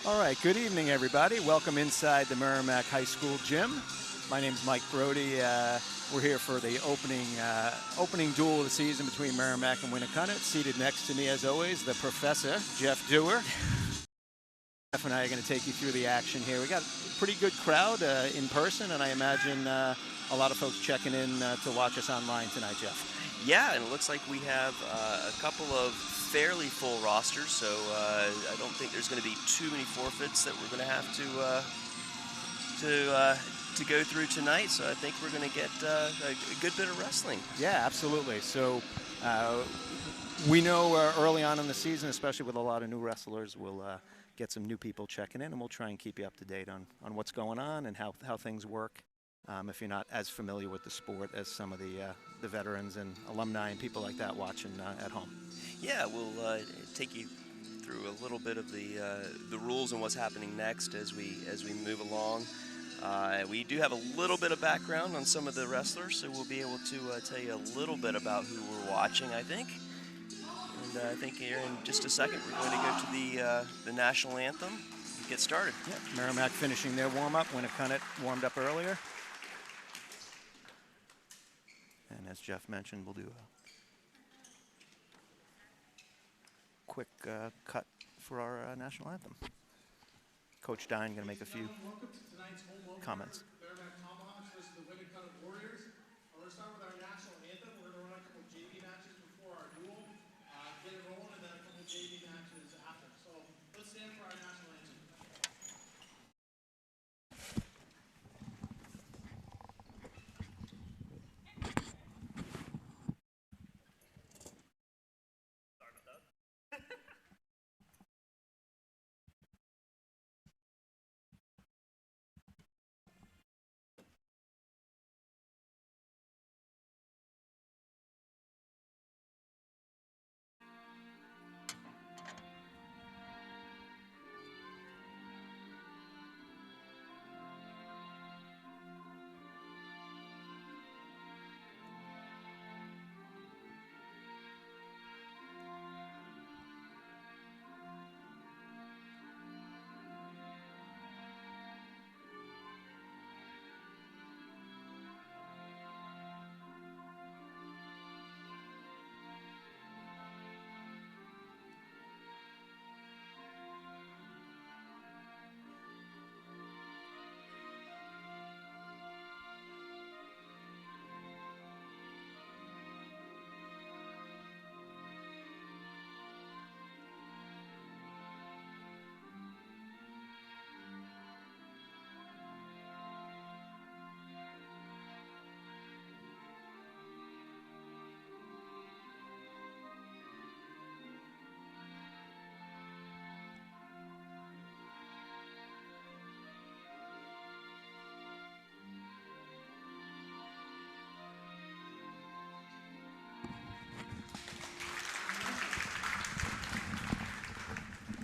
All right, good evening, everybody. Welcome inside the Merrimack High School gym. My name's Mike Brody. We're here for the opening duel of the season between Merrimack and Winnacunnet. Seated next to me, as always, the professor, Jeff Dewar. Jeff and I are going to take you through the action here. We got a pretty good crowd in person, and I imagine a lot of folks checking in to watch us online tonight, Jeff. Yeah, and it looks like we have a couple of fairly full rosters, so I don't think there's going to be too many forfeits that we're going to have to go through tonight. So I think we're going to get a good bit of wrestling. Yeah, absolutely. So we know early on in the season, especially with a lot of new wrestlers, we'll get some new people checking in, and we'll try and keep you up to date on what's going on and how things work. If you're not as familiar with the sport as some of the veterans and alumni and people like that watching at home. Yeah, we'll take you through a little bit of the rules and what's happening next as we move along. We do have a little bit of background on some of the wrestlers, so we'll be able to tell you a little bit about who we're watching, I think. And I think here in just a second we're going to go to the national anthem and get started. Yeah, Merrimack finishing their warm-up. Winnacunnet warmed up earlier. And as Jeff mentioned, we'll do a quick cut for our national anthem. Coach Dine going to make a few comments. Merrimack Tomahawks versus the Winnacunnet Warriors. We're going to start with our national anthem. We're going to run a couple JV matches before our duel, get it rolling, and then a couple JV matches after. So let's stand for our national anthem.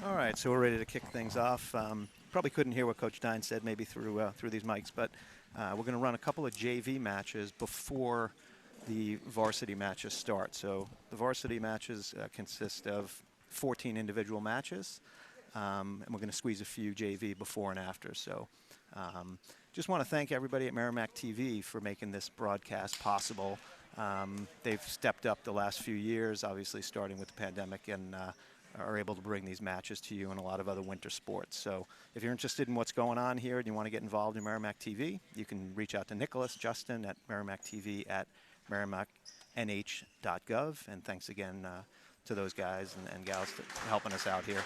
All right, so we're ready to kick things off. Probably couldn't hear what Coach Dine said, maybe through these mics, but we're going to run a couple of JV matches before the varsity matches start. So the varsity matches consist of 14 individual matches, and we're going to squeeze a few JV before and after. So just want to thank everybody at Merrimack TV for making this broadcast possible. They've stepped up the last few years, obviously starting with the pandemic, and are able to bring these matches to you and a lot of other winter sports. So if you're interested in what's going on here and you want to get involved in Merrimack TV, you can reach out to Nicholas Justin at Merrimack TV at merrimacknh.gov. And thanks again to those guys and gals for helping us out here.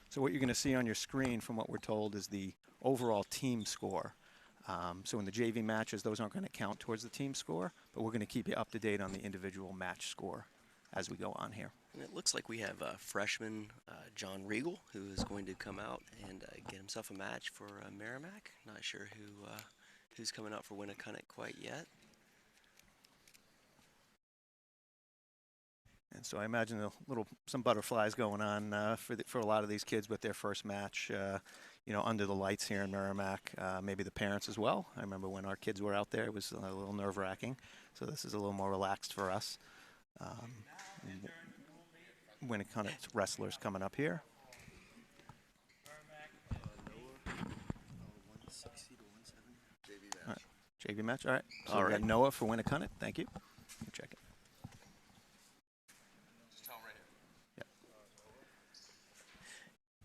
So what you're going to see on your screen, from what we're told, is the overall team score. So in the JV matches, those aren't going to count towards the team score, but we're going to keep you up to date on the individual match score as we go on here. And it looks like we have freshman John Regal, who is going to come out and get himself a match for Merrimack. Not sure who's coming out for Winnacunnet quite yet. And so I imagine some butterflies going on for a lot of these kids with their first match, under the lights here in Merrimack. Maybe the parents as well. I remember when our kids were out there, it was a little nerve-wracking. So this is a little more relaxed for us. Winnacunnet's wrestlers coming up here. All right. JV match. All right. So All we right. got Noah for Winnacunnet. Thank you. Check it. Yep.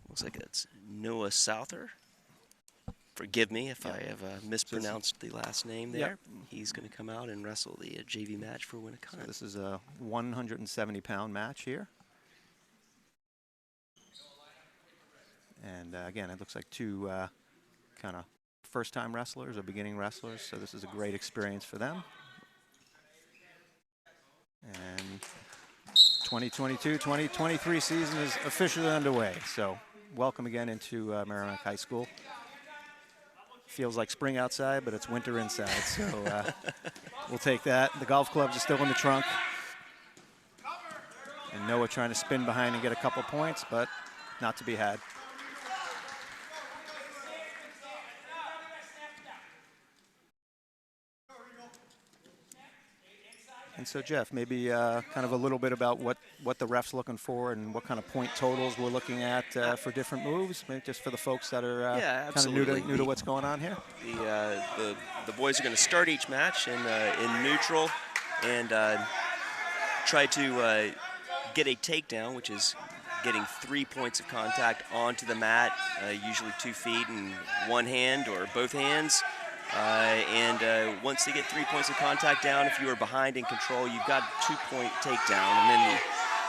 Looks like it's Noah Souther. Forgive me if I have mispronounced the last name there. Yep. He's going to come out and wrestle the JV match for Winnacunnet. So this is a 170-pound match here. And again, it looks like two kind of first-time wrestlers or beginning wrestlers, so this is a great experience for them. And 2022-2023 season is officially underway, so welcome again into Merrimack High School. Feels like spring outside, but it's winter inside, so we'll take that. The golf clubs are still in the trunk. And Noah trying to spin behind and get a couple points, but not to be had. And so, Jeff, maybe kind of a little bit about what the ref's looking for and what kind of point totals we're looking at for different moves, maybe just for the folks that are kind of new to what's going on here. The boys are going to start each match in neutral and try to get a takedown, which is getting 3 points of contact onto the mat, usually 2 feet and one hand or both hands. Once they get 3 points of contact down, if you are behind in control, you've got a 2-point takedown, and then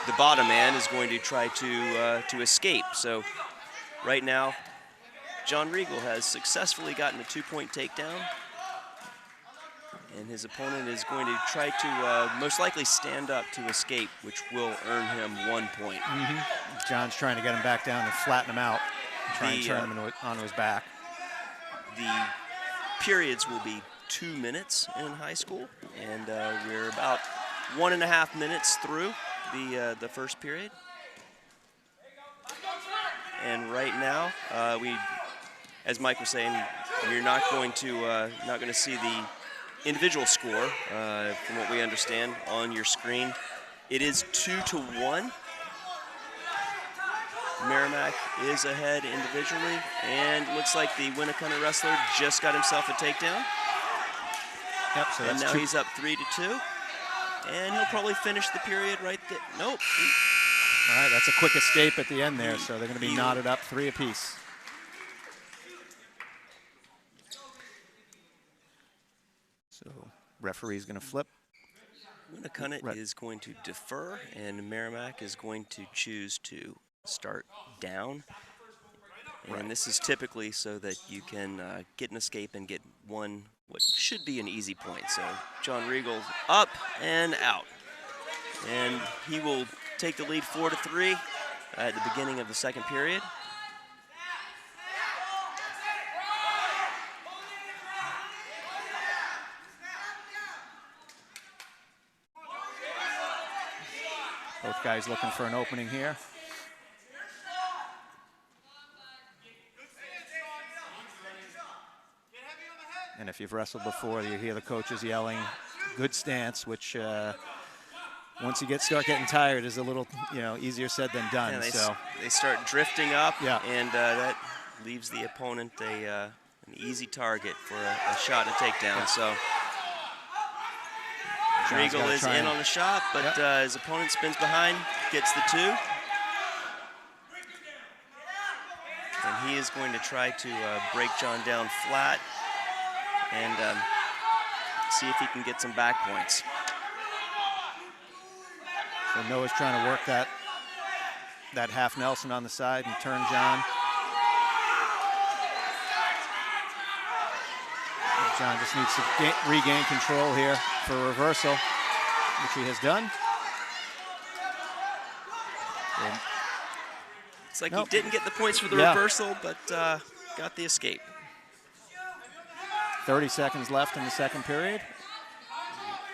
the bottom man is going to try to escape. So right now, John Regal has successfully gotten a 2-point takedown, and his opponent is going to try to most likely stand up to escape, which will earn him 1 point. John's trying to get him back down and flatten him out, try and turn him onto his back. The periods will be 2 minutes in high school, and we're about 1.5 minutes through the first period. And right now, as Mike was saying, you're not going to see the individual score from what we understand on your screen. It is 2-1. Merrimack is ahead individually, and looks like the Winnacunnet wrestler just got himself a takedown. Yep, so and now he's up 3-2, and he'll probably finish the period right there. Nope. All right, that's a quick escape at the end there, so they're going to be knotted up 3 apiece. So referee's going to flip. Winnacunnet is going to defer, and Merrimack is going to choose to start down. And this is typically so that you can get an escape and get what should be an easy point. So John Regal up and out. And he will take the lead 4-3 at the beginning of the second period. Both guys looking for an opening here. And if you've wrestled before, you hear the coaches yelling, "Good stance," which once you start getting tired is a little easier said than done. Yeah, they start drifting up, yeah. And that leaves the opponent an easy target for a shot and a takedown. Yeah. So Regal is in on the shot, but his opponent spins behind, gets the 2. And he is going to try to break John down flat and see if he can get some back points. So Noah's trying to work that half Nelson on the side and turn John. John just needs to regain control here for a reversal, which he has done. It's like he didn't get the points for the reversal, but got the escape. 30 seconds left in the second period.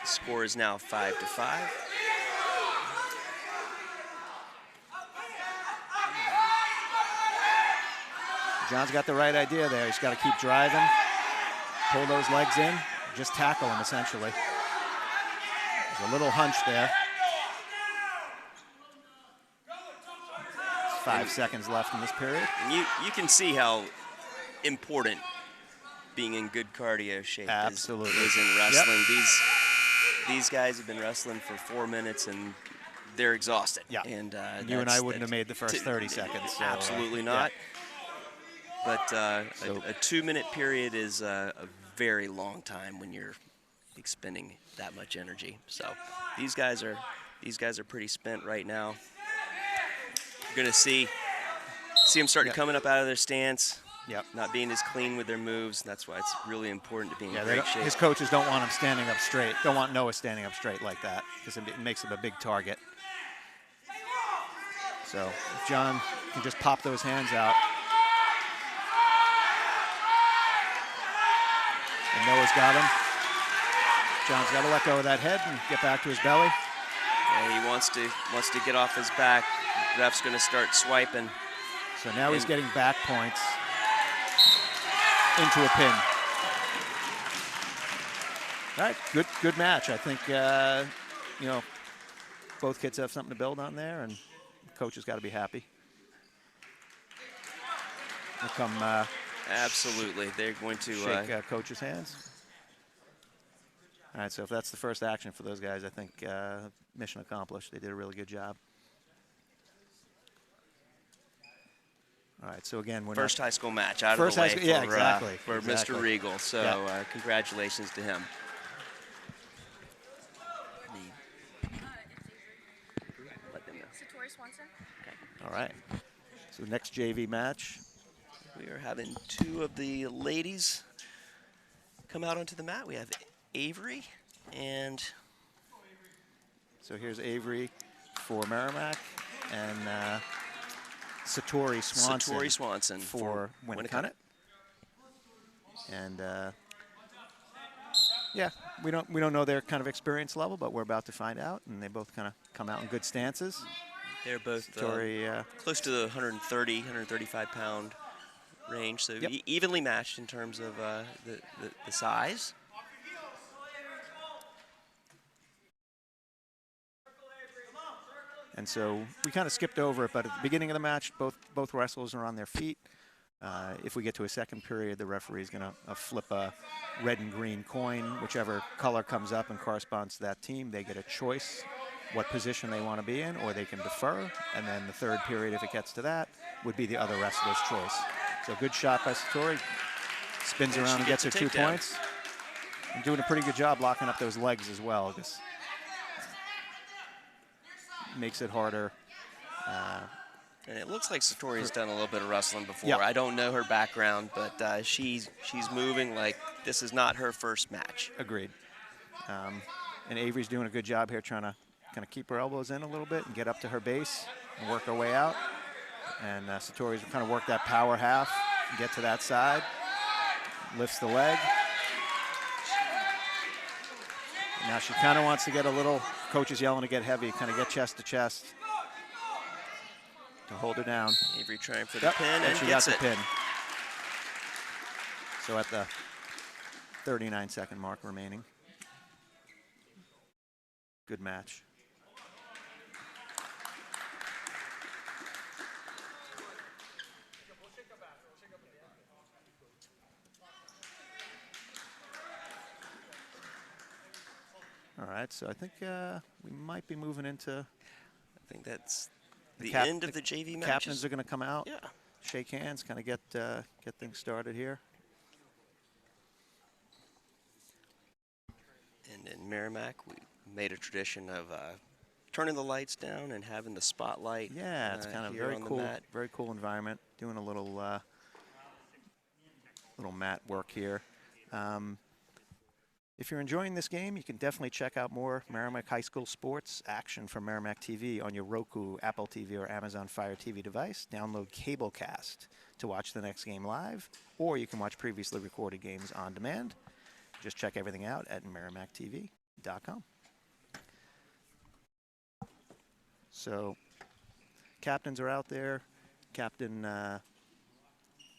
The score is now 5-5. John's got the right idea there. He's got to keep driving, pull those legs in, just tackle him essentially. There's a little hunch there. 5 seconds left in this period. And you can see how important being in good cardio shape Absolutely. is in wrestling. Yep. These guys have been wrestling for 4 minutes and they're exhausted. Yeah. And you and I wouldn't have made the first 30 seconds. So, absolutely not. Yeah. But a 2-minute period is a very long time when you're expending that much energy. So these guys are pretty spent right now. You're gonna see them starting coming up out of their stance. Yep. Not being as clean with their moves. That's why it's really important to be in great shape. His coaches don't want him standing up straight. Don't want Noah standing up straight like that because it makes him a big target. So if John can just pop those hands out. And Noah's got him. John's got to let go of that head and get back to his belly. Yeah, he wants to get off his back. Ref's going to start swiping. So now he's getting back points into a pin. All right, good match. I think both kids have something to build on there, and the coach has got to be happy. Here come absolutely, they're going to shake coach's hands. All right, so if that's the first action for those guys, I think mission accomplished. They did a really good job. All right, so again, we're first high school match out first of the way high school, yeah, exactly, for exactly. Mr. Regal. So yeah. Congratulations to him. All right, so next JV match. We are having 2 of the ladies come out onto the mat. We have Avery and... So here's Avery for Merrimack and Satori Swanson for Winnacunnet. And yeah, we don't know their kind of experience level, but we're about to find out. And they both kind of come out in good stances. They're both Satori, close to the 130, 135 pound range, so yep. Evenly matched in terms of the size. And so we kind of skipped over it, but at the beginning of the match, both wrestlers are on their feet. If we get to a second period, the referee is going to flip a red and green coin. Whichever color comes up and corresponds to that team, they get a choice what position they want to be in, or they can defer. And then the third period, if it gets to that, would be the other wrestler's choice. So good shot by Satori. Spins around and gets her 2 points. And doing a pretty good job locking up those legs as well. This makes it harder. And it looks like Satori's done a little bit of wrestling before. Yeah. I don't know her background, but she's moving like this is not her first match. Agreed. And Avery's doing a good job here trying to kind of keep her elbows in a little bit and get up to her base and work her way out. And Satori's kind of work that power half and get to that side. Lifts the leg. And now she kind of wants to get a little, coach is yelling to get heavy, kind of get chest to chest. To hold her down. Avery trying for the pin, and she gets got the it. pin. So at the 39-second mark remaining. Good match. All right, so I think we might be moving into... I think that's the end of the JV matches. Captains are going to come out, yeah, shake hands, kind of get things started here. And in Merrimack, we made a tradition of turning the lights down and having the spotlight. Yeah, it's kind of very cool environment. Doing a little mat work here. If you're enjoying this game, you can definitely check out more Merrimack High School sports action from Merrimack TV on your Roku, Apple TV, or Amazon Fire TV device. Download Cablecast to watch the next game live, or you can watch previously recorded games on demand. Just check everything out at merrimacktv.com. So, captains are out there. Captain,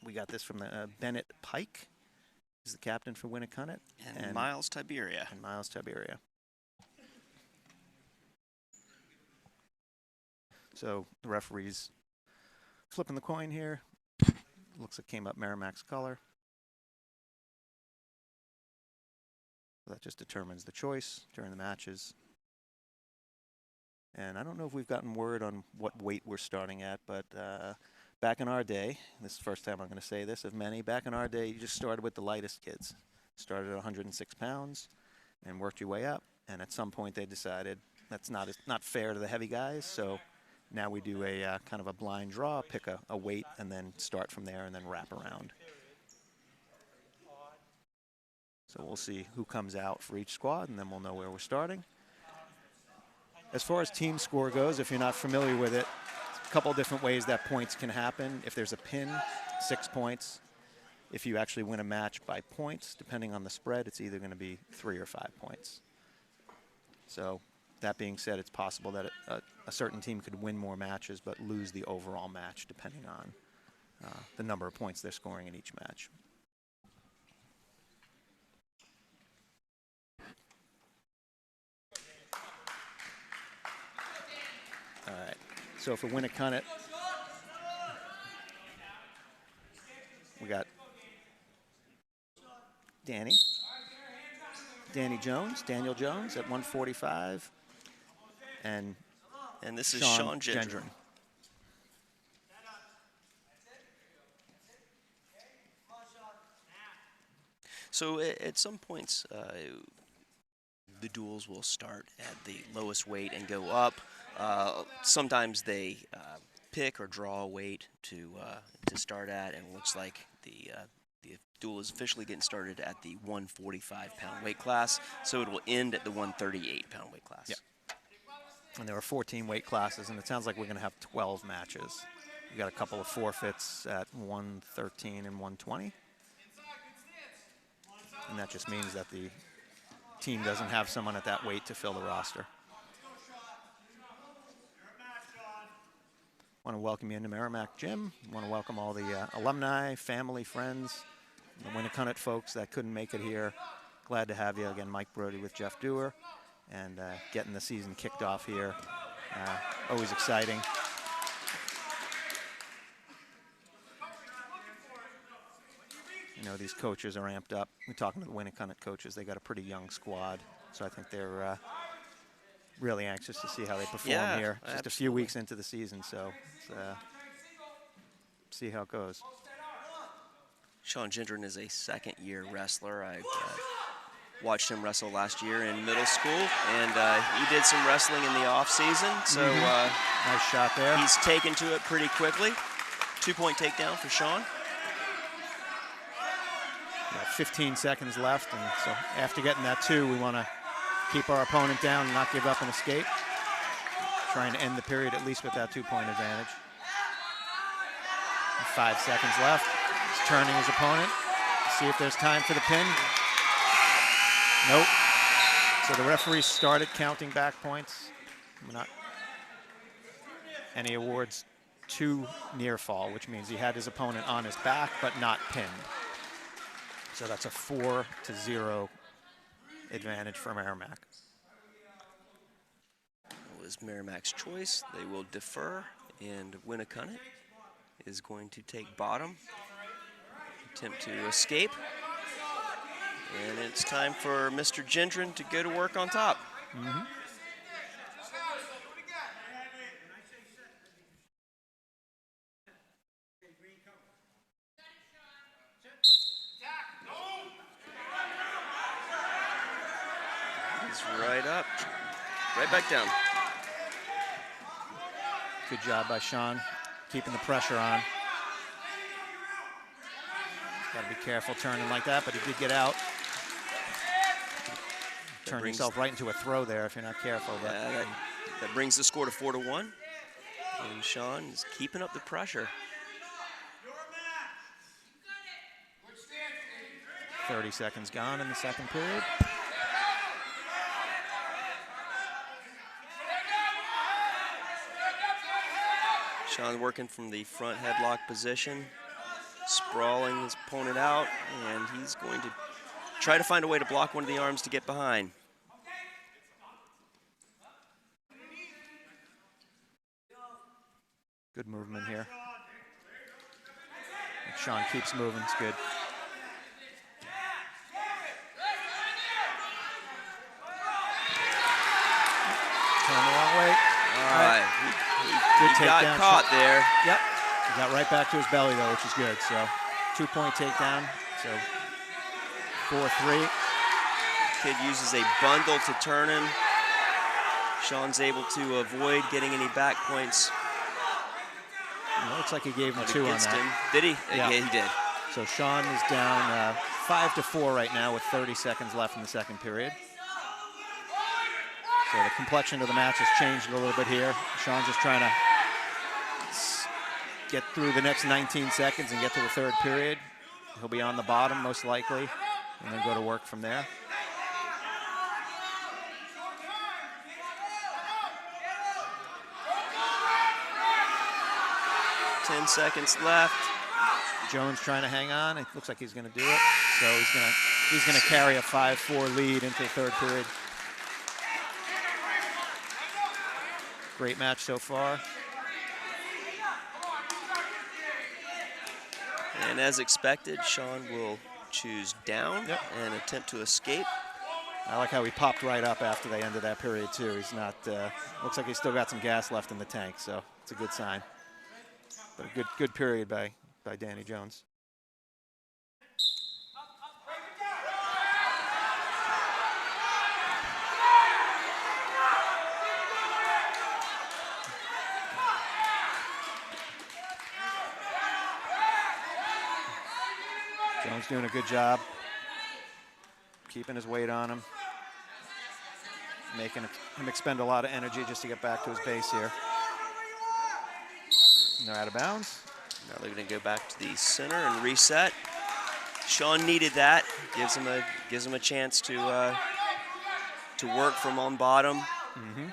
we got this from the Bennett Pike. Is the captain for Winnacunnet. And Miles Tiberia. And Miles Tiberia. So the referees flipping the coin here. Looks like it came up Merrimack's color. That just determines the choice during the matches. And I don't know if we've gotten word on what weight we're starting at, but back in our day, this is the first time I'm going to say this of many, back in our day, you just started with the lightest kids. Started at 106 pounds and worked your way up. And at some point they decided that's not fair to the heavy guys, so now we do a kind of a blind draw, pick a weight, and then start from there and then wrap around. So we'll see who comes out for each squad, and then we'll know where we're starting. As far as team score goes, if you're not familiar with it, a couple different ways that points can happen. If there's a pin, 6 points. If you actually win a match by points, depending on the spread, it's either going to be 3 or 5 points. So that being said, it's possible that a certain team could win more matches but lose the overall match depending on the number of points they're scoring in each match. All right, so for Winnacunnet, we got Daniel Jones at 145, and this is Sean Gendron. So at some points, the duels will start at the lowest weight and go up. Sometimes they pick or draw a weight to start at, and it looks like the duel is officially getting started at the 145-pound weight class, so it will end at the 138-pound weight class. Yeah. And there are 14 weight classes, and it sounds like we're going to have 12 matches. We got a couple of forfeits at 113 and 120. And that just means that the team doesn't have someone at that weight to fill the roster. I want to welcome you into Merrimack Gym. I want to welcome all the alumni, family, friends, the Winnacunnet folks that couldn't make it here. Glad to have you. Again, Mike Brody with Jeff Dewar, and getting the season kicked off here. Always exciting. You know, these coaches are amped up. We're talking to the Winnacunnet coaches. They got a pretty young squad, so I think they're really anxious to see how they perform here. Just absolutely. A few weeks into the season, so see how it goes. Sean Gendron is a second-year wrestler. I watched him wrestle last year in middle school, and he did some wrestling in the off-season. So nice shot there. He's taken to it pretty quickly. 2-point takedown for Sean. 15 seconds left, and so after getting that 2, we want to keep our opponent down and not give up and escape. Trying to end the period at least with that 2-point advantage. 5 seconds left. He's turning his opponent. See if there's time for the pin. Nope. So the referee started counting back points. Not any awards to near fall, which means he had his opponent on his back but not pinned. So that's a 4-0 advantage for Merrimack. It was Merrimack's choice. They will defer, and Winnacunnet is going to take bottom, attempt to escape. And it's time for Mr. Gendron to go to work on top. He's right up, right back down. Good job by Sean, keeping the pressure on. Got to be careful turning like that, but he did get out. Turn yourself right into a throw there if you're not careful. But that brings the score to 4-1. And Sean is keeping up the pressure. 30 seconds gone in the second period. Sean working from the front headlock position, sprawling his opponent out, and he's going to try to find a way to block one of the arms to get behind. Good movement here. Sean keeps moving. It's good. Turn the wrong way. All right. He got caught there. Yep. He got right back to his belly, though, which is good. So 2-point takedown. So 4-3. Kid uses a bundle to turn him. Sean's able to avoid getting any back points. It looks like he gave him 2 on that. Him. Did he? Yeah, he did. So Sean is down 5-4 right now with 30 seconds left in the second period. So the complexion of the match has changed a little bit here. Sean's just trying to get through the next 19 seconds and get to the third period. He'll be on the bottom most likely, and then go to work from there. Ten seconds left. Jones trying to hang on. It looks like he's going to do it. So he's going to carry a 5-4 lead into the third period. Great match so far. And as expected, Sean will choose down and attempt to escape. I like how he popped right up after they ended that period too. He's not, looks like he's still got some gas left in the tank, so it's a good sign. But a good period by Danny Jones. Jones doing a good job keeping his weight on him, making him expend a lot of energy just to get back to his base here. And they're out of bounds. Now they're going to go back to the center and reset. Sean needed that. Gives him a chance to work from on bottom. Mm-hmm.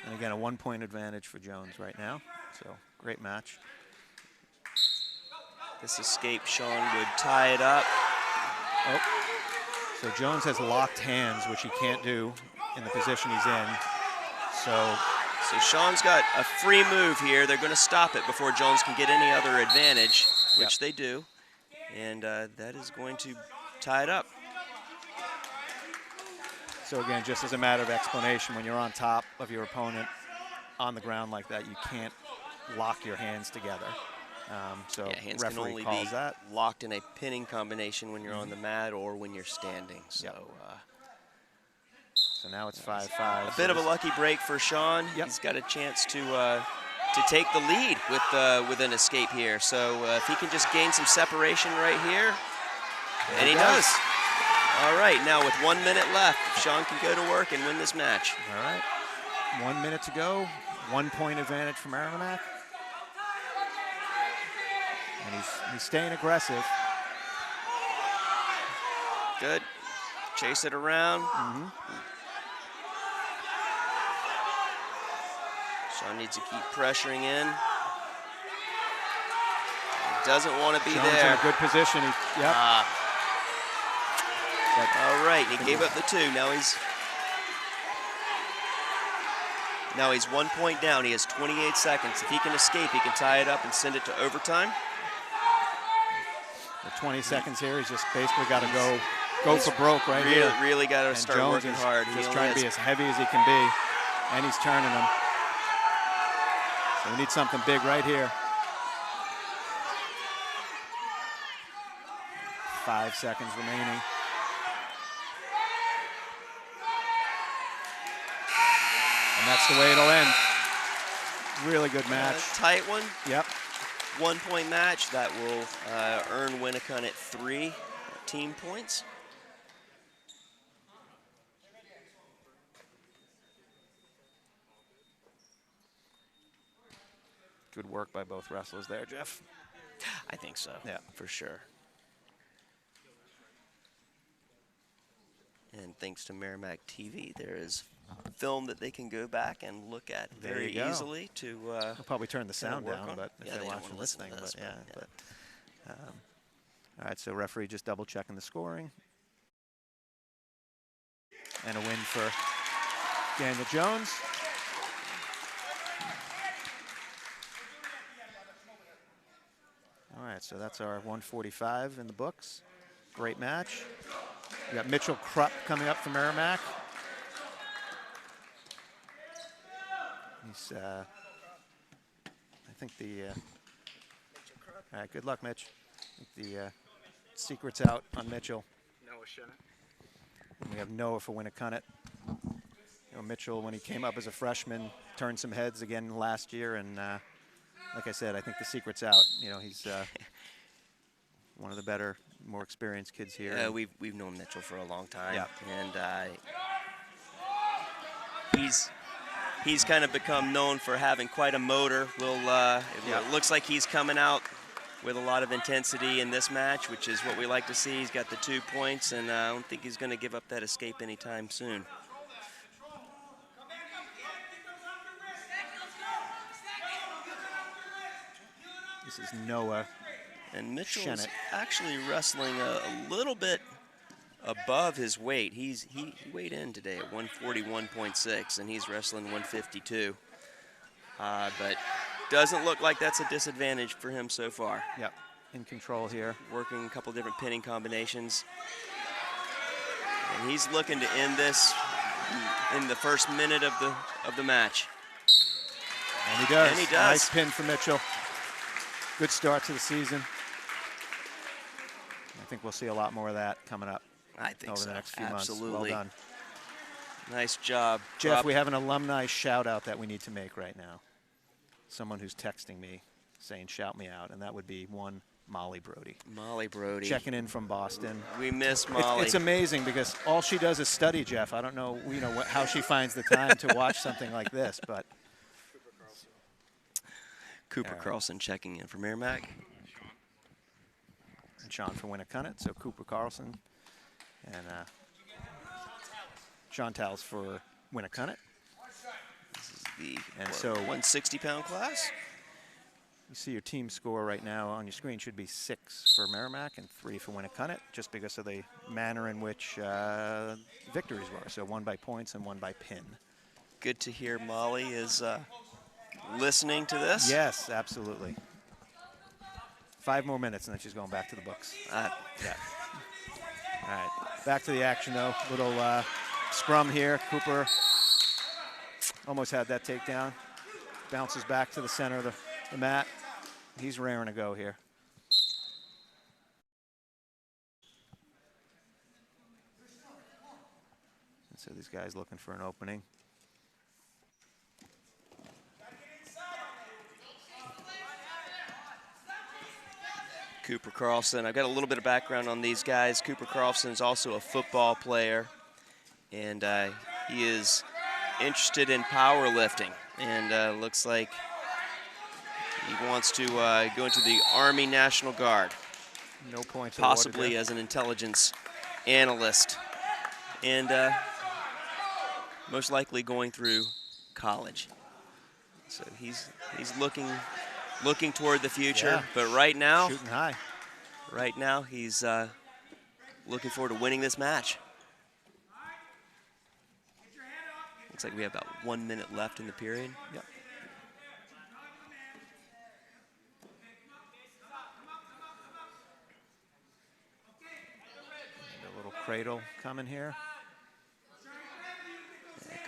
And again, a 1-point advantage for Jones right now. So great match. This escape, Sean would tie it up. Oh. So Jones has locked hands, which he can't do in the position he's in. So Sean's got a free move here. They're going to stop it before Jones can get any other advantage, which they do. And that is going to tie it up. So again, just as a matter of explanation, when you're on top of your opponent on the ground like that, you can't lock your hands together. So hands referee can only calls be that. locked in a pinning combination when you're on the mat or when you're standing. So, so now it's 5-5. A bit of a lucky break for Sean. He's got a chance to take the lead with an escape here. So if he can just gain some separation right here, and he does. All right, now with 1 minute left, Sean can go to work and win this match. All right, 1 minute to go. 1-point advantage for Merrimack. And he's staying aggressive. Good. Chase it around. Mm-hmm. Sean needs to keep pressuring in. He doesn't want to be Jones there. in a good position. All right, he gave up the 2. Now he's 1 point down. He has 28 seconds. If he can escape, he can tie it up and send it to overtime. The 20 seconds here, he's just basically got to go for broke right here. Really got to start Jones working hard. Just trying to be as heavy as he can be, and he's turning them. So we need something big right here. 5 seconds remaining. And that's the way it'll end. Really good match. Tight one. Yep. 1 point match. That will earn Winnacunnet 3 team points. Good work by both wrestlers there, Jeff. I think so. Yeah, for sure. And thanks to Merrimack TV, there is film that they can go back and look at very easily to I'll probably turn the sound down, but if they they're don't watching wanna this listen thing, to this, but all right, so referee just double checking the scoring. And a win for Daniel Jones. All right. right, so that's our 145 in the books. Great match. We got Mitchell Krupp coming up from Merrimack. He's, I think the, all right, good luck, Mitch. I think the secret's out on Mitchell. Noah shouldn't. And we have Noah for Winnacunnet. You know, Mitchell, when he came up as a freshman, turned some heads again last year, and like I said, I think the secret's out. You know, he's one of the better, more experienced kids here. Yeah, we've known Mitchell for a long time, yeah. And he's kind of become known for having quite a motor. It looks like he's coming out with a lot of intensity in this match, which is what we like to see. He's got the 2 points, and I don't think he's going to give up that escape anytime soon. This is Noah. And Mitchell's Shennet. actually wrestling a little bit above his weight. He weighed in today at 141.6, and he's wrestling 152. But doesn't look like that's a disadvantage for him so far. Yep, in control here. Working a couple different pinning combinations. And he's looking to end this in the first minute of the match. And he does. And he does. Nice pin for Mitchell. Good start to the season. I think we'll see a lot more of that coming up I think over so. the next few Absolutely. months. Well done. Nice job. Jeff, we have an alumni shout out that we need to make right now. Someone who's texting me saying shout me out, and that would be one Molly Brody. Molly Brody. Checking in from Boston. We miss Molly. It's amazing because all she does is study, Jeff. I don't know, how she finds the time to watch something like this, but. Cooper Carlson checking in for Merrimack. And Sean for Winnacunnet, so Cooper Carlson and Sean Towles for Winnacunnet. This is the And so 160-pound class. You see your team score right now on your screen should be 6 for Merrimack and 3 for Winnacunnet, just because of the manner in which victories were. So 1 by points and 1 by pin. Good to hear Molly is listening to this. Yes, absolutely. 5 more minutes and then she's going back to the books. Yeah. All right, back to the action though. Little scrum here. Cooper almost had that takedown. Bounces back to the center of the mat. He's raring to go here. And so these guys looking for an opening. Cooper Carlson. I've got a little bit of background on these guys. Cooper Carlson is also a football player, and he is interested in powerlifting, and looks like he wants to go into the Army National Guard. No points. Possibly as an intelligence analyst, and most likely going through college. So he's looking toward the future, yeah. But right now, Shooting high. right now he's looking forward to winning this match. Looks like we have about 1 minute left in the period. Yep. And a little cradle coming here.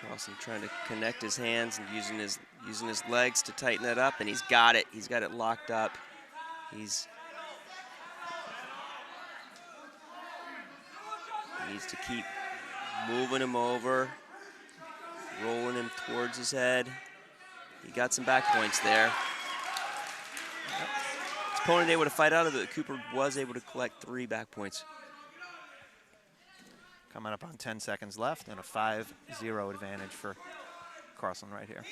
Carlson trying to connect his hands and using his legs to tighten that up, and he's got it. He's got it locked up. He needs to keep moving him over, rolling him towards his head. He got some back points there. His opponent able to fight out of it. Cooper was able to collect 3 back points. Coming up on 10 seconds left and a 5-0 advantage for Carlson right here.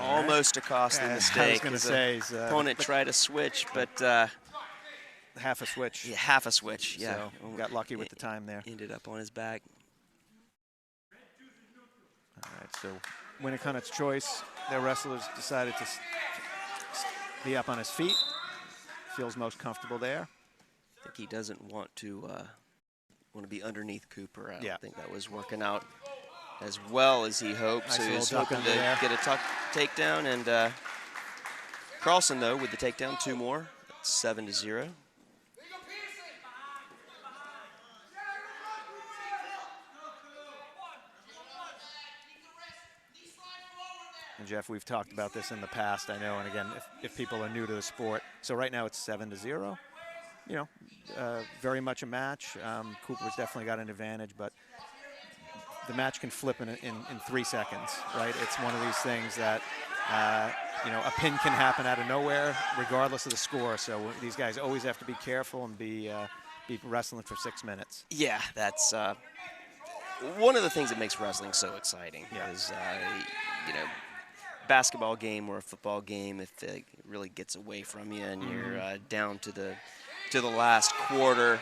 Almost a costly mistake. I was going to say. His opponent tried to switch, but half a switch. yeah, half a switch. Yeah, So got lucky with the time there. Ended up on his back. All right, so Winnacunnet's choice. Their wrestlers decided to be up on his feet. Feels most comfortable there. I think he doesn't want to want to be underneath Cooper. I Yeah. don't think that was working out as well as he hoped. Nice So he little was duck hoping under to there. get a takedown. And Carlson, though, with the takedown, 2 more. That's 7-0. And Jeff, we've talked about this in the past, I know, and again, if people are new to the sport. So right now it's 7-0. You know, very much a match. Cooper's definitely got an advantage, but the match can flip in 3 seconds, right? It's one of these things that, you know, a pin can happen out of nowhere, regardless of the score. So these guys always have to be careful and be wrestling for 6 minutes. Yeah, that's one of the things that makes wrestling so exciting. Yeah. Is, you know, basketball game or a football game, if it really gets away from you and you're down to the last quarter,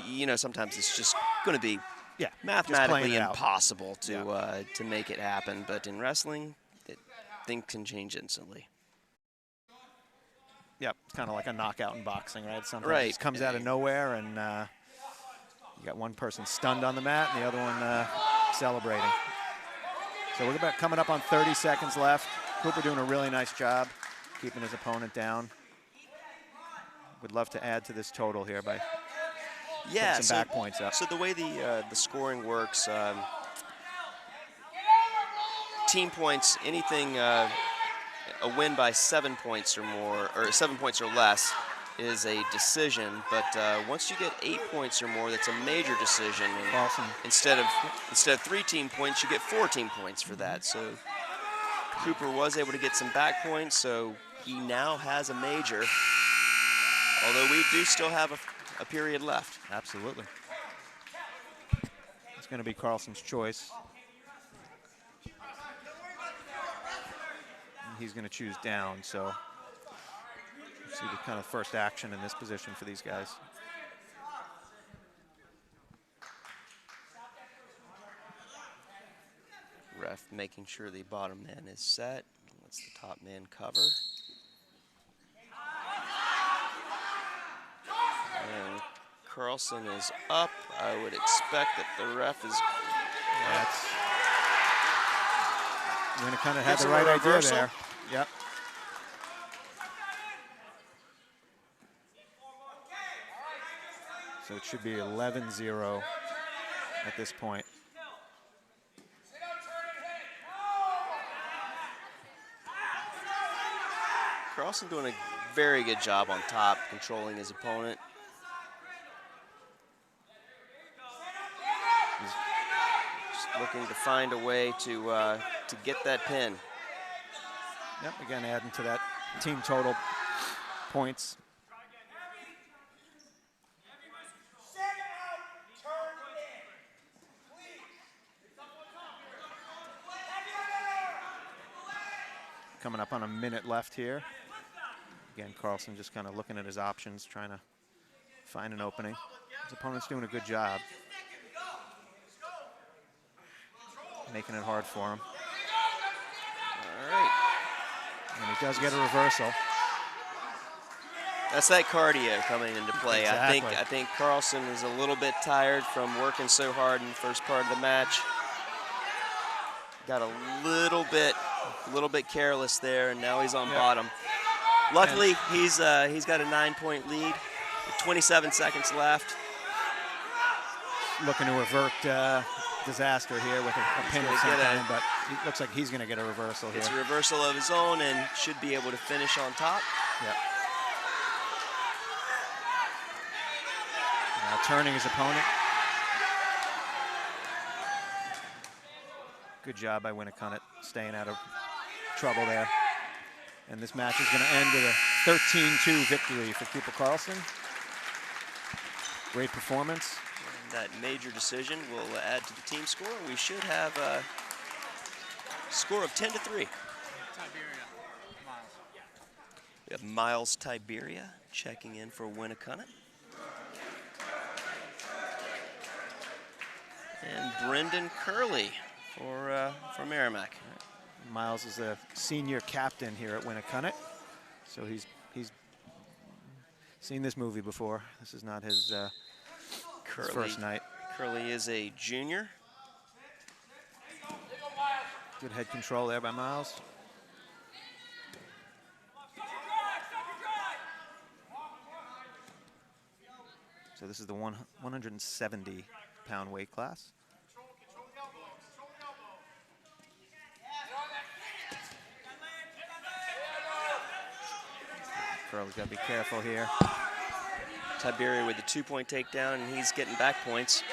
you know, sometimes it's just going to be mathematically impossible to make it happen. But in wrestling, things can change instantly. Yep, it's kind of like a knockout in boxing, right? Sometimes Right. it just comes out of nowhere, and you got one person stunned on the mat and the other one celebrating. So we're about coming up on 30 seconds left. Cooper doing a really nice job keeping his opponent down. Would love to add to this total here by putting some back points up. So the way the scoring works, team points, anything, a win by 7 points or more, or 7 points or less, is a decision. But once you get 8 points or more, that's a major decision. And Awesome. instead of 3 team points, you get 4 team points for that. So Cooper was able to get some back points, so he now has a major. Although we do still have a period left. Absolutely. It's going to be Carlson's choice. And he's going to choose down, so see the kind of first action in this position for these guys. Ref making sure the bottom man is set. Lets the top man cover. And Carlson is up. I would expect that the ref is... Winnacunnet had the right idea there. Yep. So it should be 11-0 at this point. Carlson doing a very good job on top, controlling his opponent. He's just looking to find a way to get that pin. Yep, again, adding to that team total points. Coming up on a minute left here. Again, Carlson just kind of looking at his options, trying to find an opening. His opponent's doing a good job. Making it hard for him. All right. And he does get a reversal. That's that cardio coming into play. Exactly. I think Carlson is a little bit tired from working so hard in the first part of the match. Got a little bit careless there, and now he's on bottom. Luckily, he's got a 9-point lead. With 27 seconds left. Looking to avert disaster here with a pin of some kind, but it looks like he's going to get a reversal here. It's a reversal of his own and should be able to finish on top. Yep. Now turning his opponent. Good job by Winnacunnet, staying out of trouble there. And this match is going to end with a 13-2 victory for Cooper Carlson. Great performance. And that major decision will add to the team score. We should have a score of 10-3. We have Miles Tiberia checking in for Winnacunnet. And Brendan Curley for Merrimack. Miles is a senior captain here at Winnacunnet, so he's seen this movie before. This is not his his first night. Curley is a junior. Good head control there by Miles. So this is the 170-pound weight class. Curley's got to be careful here. Tiberia with the 2-point takedown, and he's getting back points.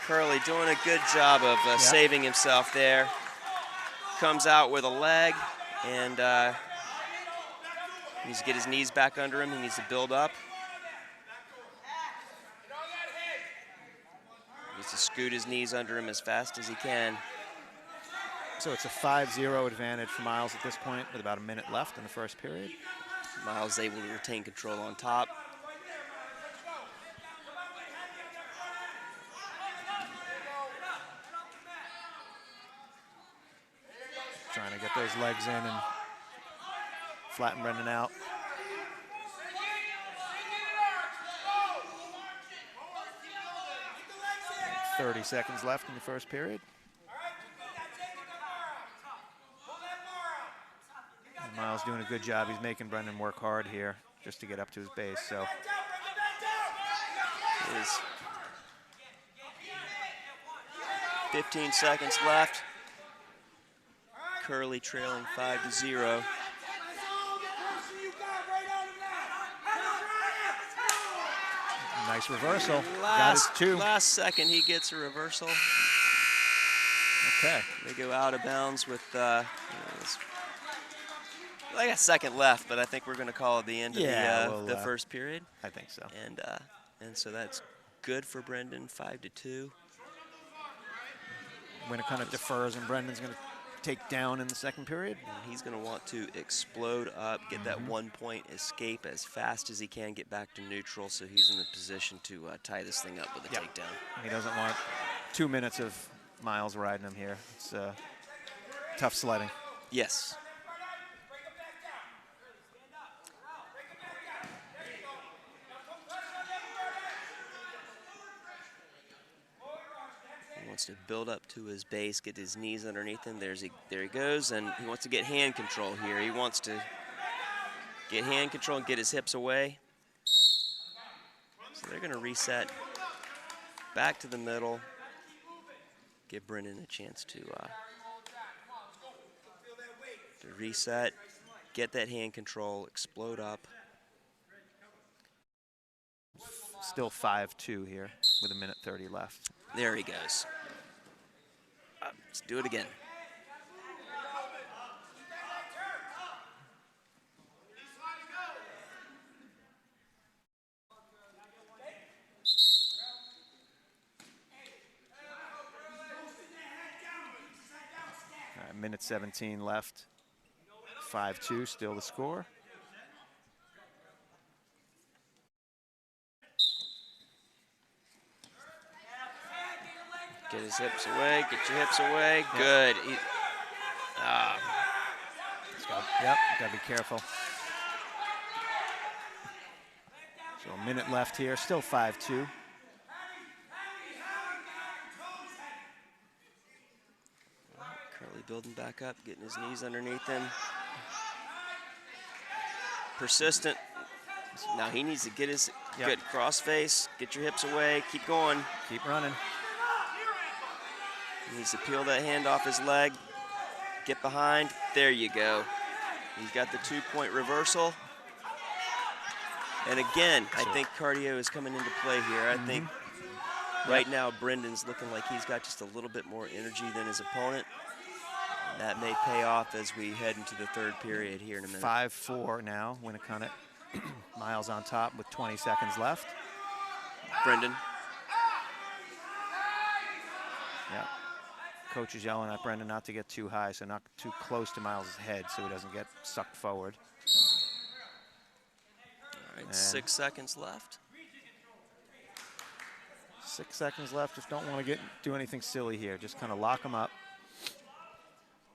Curley doing a good job of saving himself there. Comes out with a leg, and needs to get his knees back under him. He needs to build up. Needs to scoot his knees under him as fast as he can. So it's a 5-0 advantage for Miles at this point with about a minute left in the first period. Miles able to retain control on top. Trying to get those legs in and flatten Brendan out. 30 seconds left in the first period. And Miles doing a good job. He's making Brendan work hard here just to get up to his base. So it is 15 seconds left. Curley trailing 5-0. Nice reversal. Got his 2. Last second, he gets a reversal. Okay. They go out of bounds with like a second left, but I think we're going to call it the end of the first period. I think so. And so that's good for Brendan, 5-2. Winnacunnet defers, and Brendan's going to take down in the second period. And he's going to want to explode up, get that 1-point escape as fast as he can, get back to neutral, so he's in the position to tie this thing up with a takedown. He doesn't want 2 minutes of Miles riding him here. It's tough sledding. Yes. Wants to build up to his base, get his knees underneath him. There he goes, and he wants to get hand control here. He wants to get hand control and get his hips away. So they're going to reset back to the middle, give Brendan a chance to reset, get that hand control, explode up. Still 5-2 here with a minute 30 left. There he goes. Let's do it again. All right, minute 17 left. 5-2, still the score. Get his hips away, get your hips away, good. Yep, gotta be careful. So a minute left here, still 5-2. Curley building back up, getting his knees underneath him. Persistent. Now he needs to get his good cross face, get your hips away, keep going. Keep running. He needs to peel that hand off his leg, get behind, there you go. He's got the 2-point reversal. And again, I think cardio is coming into play here. I think right now Brendan's looking like he's got just a little bit more energy than his opponent. And that may pay off as we head into the third period here in a minute. 5-4 now, Winnacunnet. Miles on top with 20 seconds left. Brendan. Yeah. Coach is yelling at Brendan not to get too high, so not too close to Miles' head so he doesn't get sucked forward. All right, 6 seconds left. 6 seconds left. Just don't want to do anything silly here. Just kind of lock them up.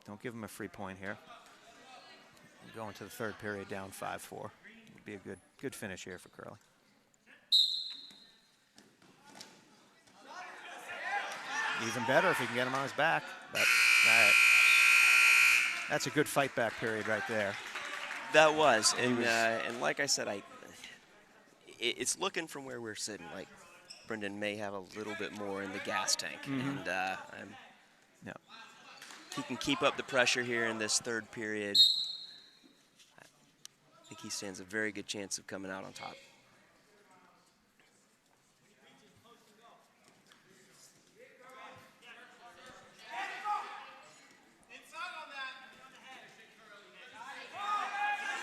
Don't give them a free point here. Go into the third period down 5-4. Would be a good finish here for Curley. Even better if he can get him on his back. But all right. That's a good fight back period right there. That was, and like I said, it's looking from where we're sitting like Brendan may have a little bit more in the gas tank, and no. He can keep up the pressure here in this third period. I think he stands a very good chance of coming out on top.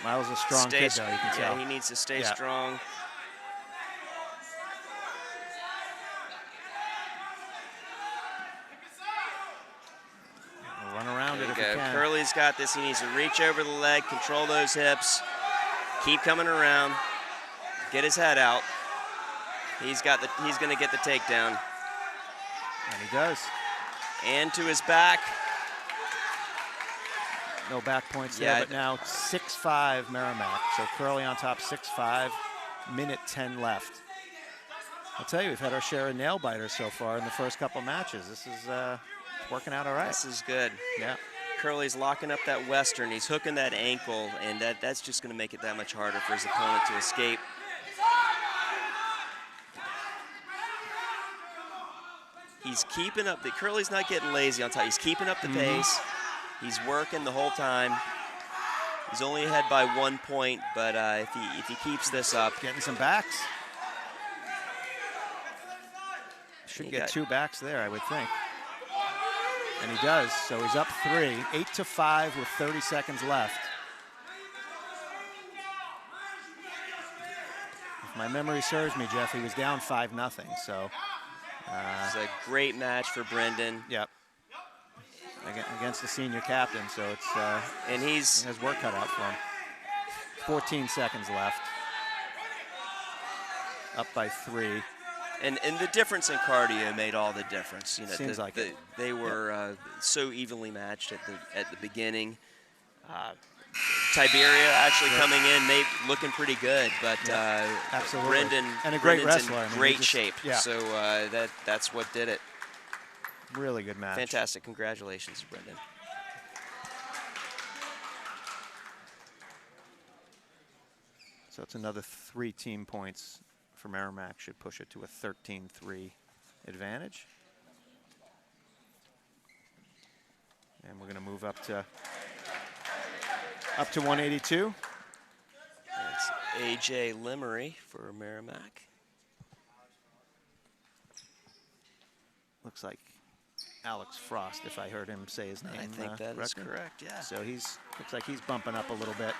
Miles is a strong kid, though, you can tell. Yeah, he needs to stay strong. We'll run around it if he can. Curley's got this. He needs to reach over the leg, control those hips, keep coming around, get his head out. He's going to get the takedown. And he does. And to his back. No back points there, but now 6-5 Merrimack. So Curley on top, 6-5, minute 10 left. I'll tell you, we've had our share of nail biters so far in the first couple matches. This is working out all right. This is good. Yeah. Curley's locking up that Western. He's hooking that ankle, and that's just going to make it that much harder for his opponent to escape. He's keeping up. Curley's not getting lazy on top. He's keeping up the pace. He's working the whole time. He's only ahead by 1 point, but if he keeps this up. Getting some backs. Should get 2 backs there, I would think. And he does, so he's up 3. 8-5 with 30 seconds left. If my memory serves me, Jeff, he was down 5-0, so. It's a great match for Brendan. Yep. Against the senior captain, so it's and he has work cut out for him. 14 seconds left. Up by 3. And the difference in cardio made all the difference. You know, Seems like it. They were so evenly matched at the beginning. Tiberia actually coming in, looking pretty good, but absolutely. Brendan and a great Brendan's wrestler. in great shape. Yeah. So that's what did it. Really good match. Fantastic. Congratulations, Brendan. So it's another 3 team points for Merrimack. Should push it to a 13-3 advantage. And we're going to move up to 182. That's A.J. Limery for Merrimack. Looks like Alex Frost, if I heard him say his name. I think that is correct, yeah. So looks like he's bumping up a little bit,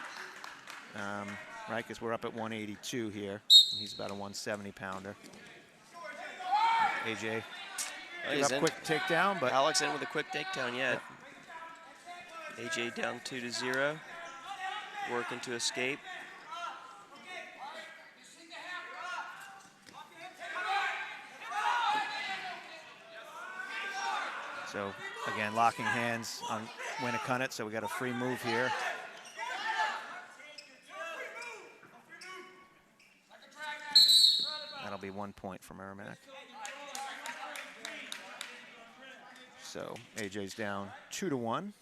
right? Because we're up at 182 here. He's about a 170-pounder. AJ, He's in. Quick takedown, but Alex in with a quick takedown, yeah. AJ down 2-0, working to escape. So again, locking hands on Winnacunnet, so we got a free move here. That'll be 1 point for Merrimack. So AJ's down 2-1.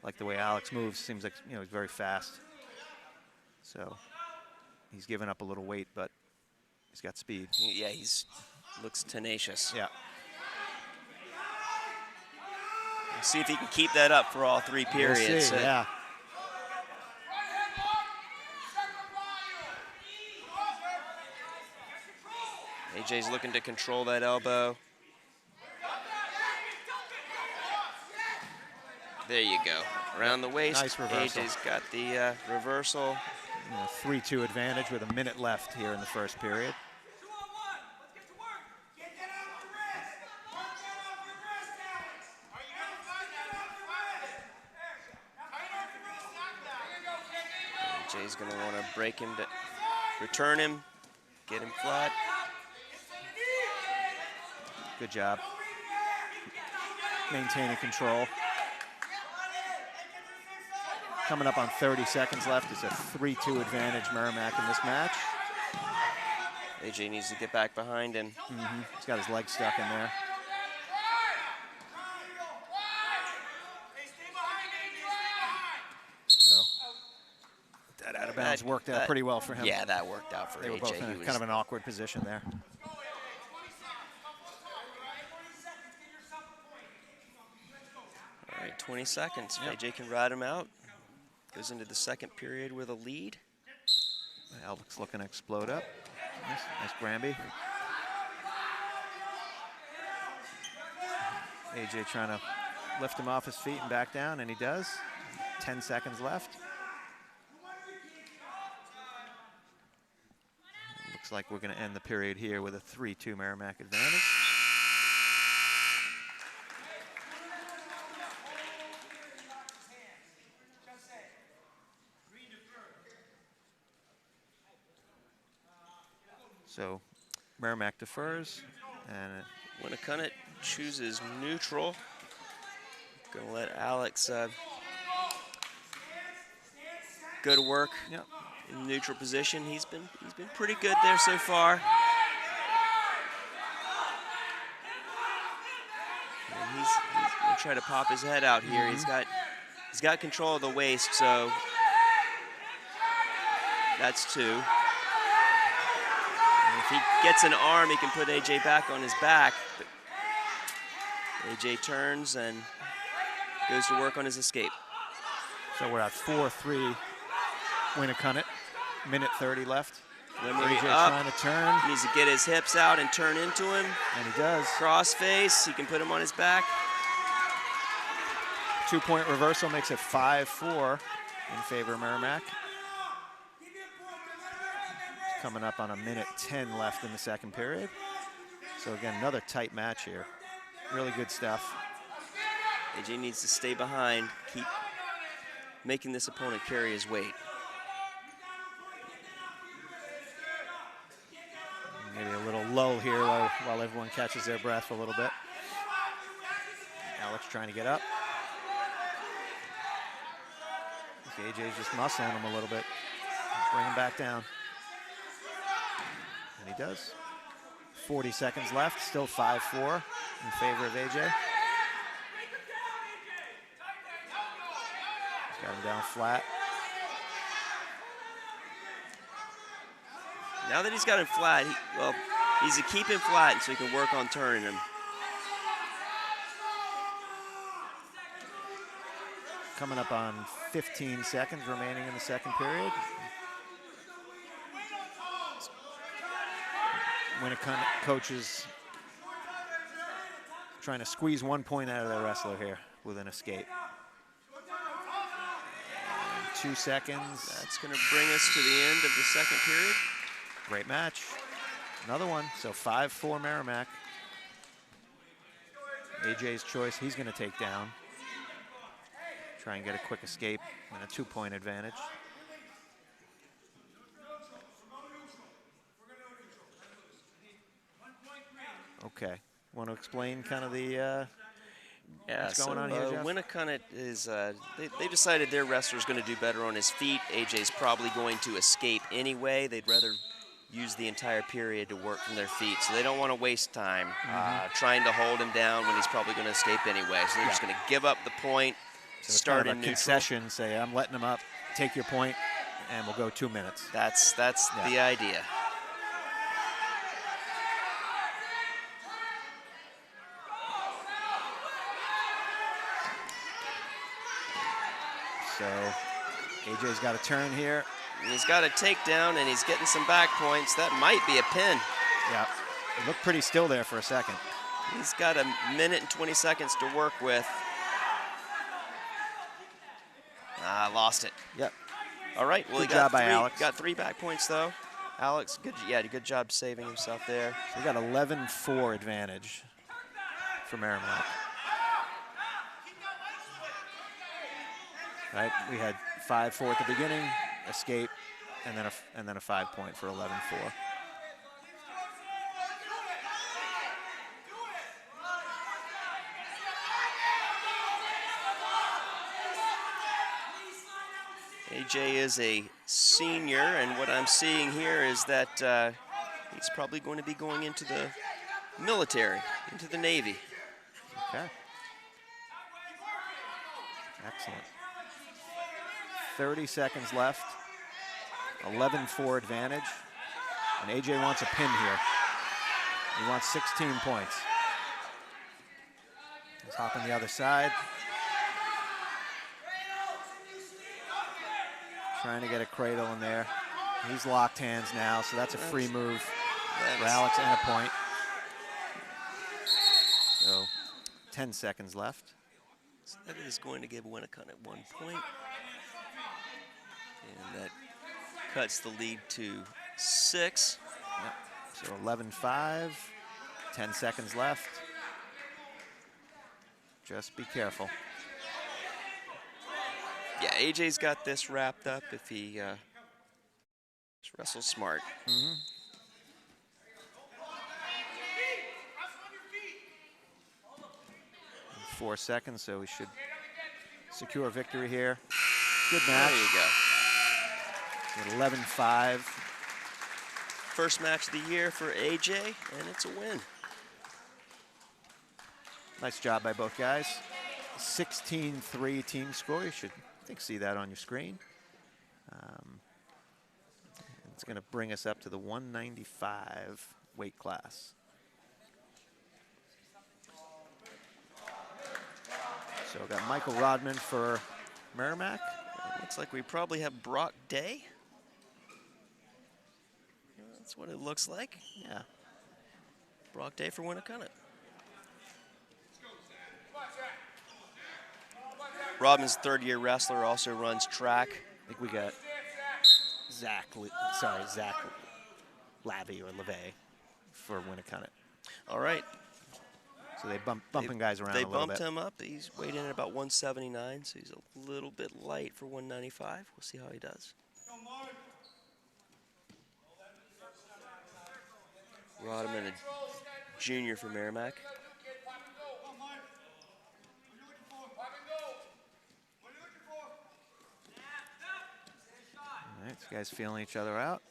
Like the way Alex moves, seems like he's very fast. So he's given up a little weight, but he's got speed. Yeah, looks tenacious. Yeah. We'll see if he can keep that up for all 3 periods. We'll see, yeah. AJ's looking to control that elbow. There you go. Around the waist. Nice reversal. AJ's got the reversal. 3-2 advantage with a minute left here in the first period. AJ's going to want to break him, return him, get him flat. Good job. Maintaining control. Coming up on 30 seconds left. It's a 3-2 advantage Merrimack in this match. AJ needs to get back behind him. He's got his leg stuck in there. So that out of bounds worked out pretty well for him. Yeah, that worked out for AJ. They were both in kind of an awkward position there. All right, 20 seconds. Yep. AJ can ride him out. Goes into the second period with a lead. Alex looking to explode up. Nice Granby. AJ trying to lift him off his feet and back down, and he does. 10 seconds left. Looks like we're going to end the period here with a 3-2 Merrimack advantage. So Merrimack defers, and Winnacunnet chooses neutral. Gonna let Alex go to work in neutral position. He's been pretty good there so far. And he's gonna try to pop his head out here. He's got control of the waist, so that's 2. If he gets an arm, he can put AJ back on his back. But AJ turns and goes to work on his escape. So we're at 4-3 Winnacunnet. Minute 30 left. AJ trying to turn. He needs to get his hips out and turn into him. And he does. Cross face, he can put him on his back. 2-point reversal makes it 5-4 in favor of Merrimack. Coming up on a minute 10 left in the second period. So again, another tight match here. Really good stuff. AJ needs to stay behind, keep making this opponent carry his weight. Maybe a little lull here while everyone catches their breath for a little bit. Alex trying to get up. AJ's just muscling him a little bit. Bring him back down. And he does. 40 seconds left, still 5-4 in favor of AJ. He's got him down flat. Now that he's got him flat, he needs to keep him flat so he can work on turning him. Coming up on 15 seconds remaining in the second period. Winnacunnet coaches trying to squeeze 1 point out of their wrestler here with an escape. And 2 seconds. That's going to bring us to the end of the second period. Great match. Another one. So 5-4 Merrimack. AJ's choice, he's going to take down. Try and get a quick escape and a 2-point advantage. Okay. Want to explain kind of the what's going on here, Jeff? Winnacunnet is, they decided their wrestler's going to do better on his feet. AJ's probably going to escape anyway. They'd rather use the entire period to work from their feet. So they don't want to waste time trying to hold him down when he's probably going to escape anyway. So they're just going to give up the point, so start kind of in a neutral. concession, say, I'm letting him up, take your point, and we'll go 2 minutes. That's the idea. So AJ's got a turn here. He's got a takedown, and he's getting some back points. That might be a pin. Yeah, it looked pretty still there for a second. He's got a minute and 20 seconds to work with. Lost it. Yep. All right, well, Good job by Alex. Got 3 back points, though. Alex, good job saving himself there. So we got 11-4 advantage for Merrimack. Right, we had 5-4 at the beginning, escape, and then a 5-point for 11-4. AJ is a senior, and what I'm seeing here is that he's probably going to be going into the military, into the Navy. Okay. Excellent. 30 seconds left. 11-4 advantage. And AJ wants a pin here. He wants 16 points. He's hopping the other side. Trying to get a cradle in there. He's locked hands now, so that's a free move for Alex and a point. So 10 seconds left. So that is going to give Winnacunnet 1 point. And that cuts the lead to 6. Yep. So 11-5, 10 seconds left. Just be careful. Yeah, AJ's got this wrapped up if he just wrestles smart. 4 seconds, so we should secure victory here. Good match. There you go. At 11-5. First match of the year for AJ, and it's a win. Nice job by both guys. 16-3 team score. You should, I think, see that on your screen. It's going to bring us up to the 195 weight class. So we've got Michael Rodman for Merrimack. Looks like we probably have Brock Day. That's what it looks like. Yeah. Brock Day for Winnacunnet. Rodman's third-year wrestler, also runs track. I think we got Zach Lavey or LeVay for Winnacunnet. All right. So they bumping guys around a little bit. They bumped him up. He's weighed in at about 179, so he's a little bit light for 195. We'll see how he does. Rodman, a junior for Merrimack. All right, these guys feeling each other out.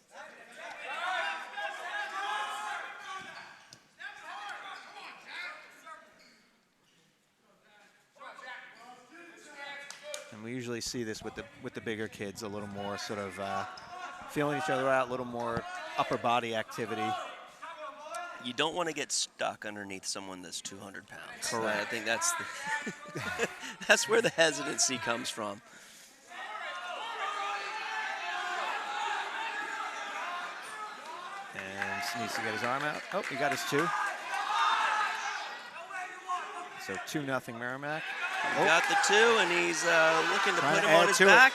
And we usually see this with the bigger kids, a little more sort of feeling each other out, a little more upper body activity. You don't want to get stuck underneath someone that's 200 pounds. Correct. I think that's that's where the hesitancy comes from. And needs to get his arm out. Oh, he got his 2. So 2-0 Merrimack. He got the 2, and he's looking to Trying put to him on add his to it. back.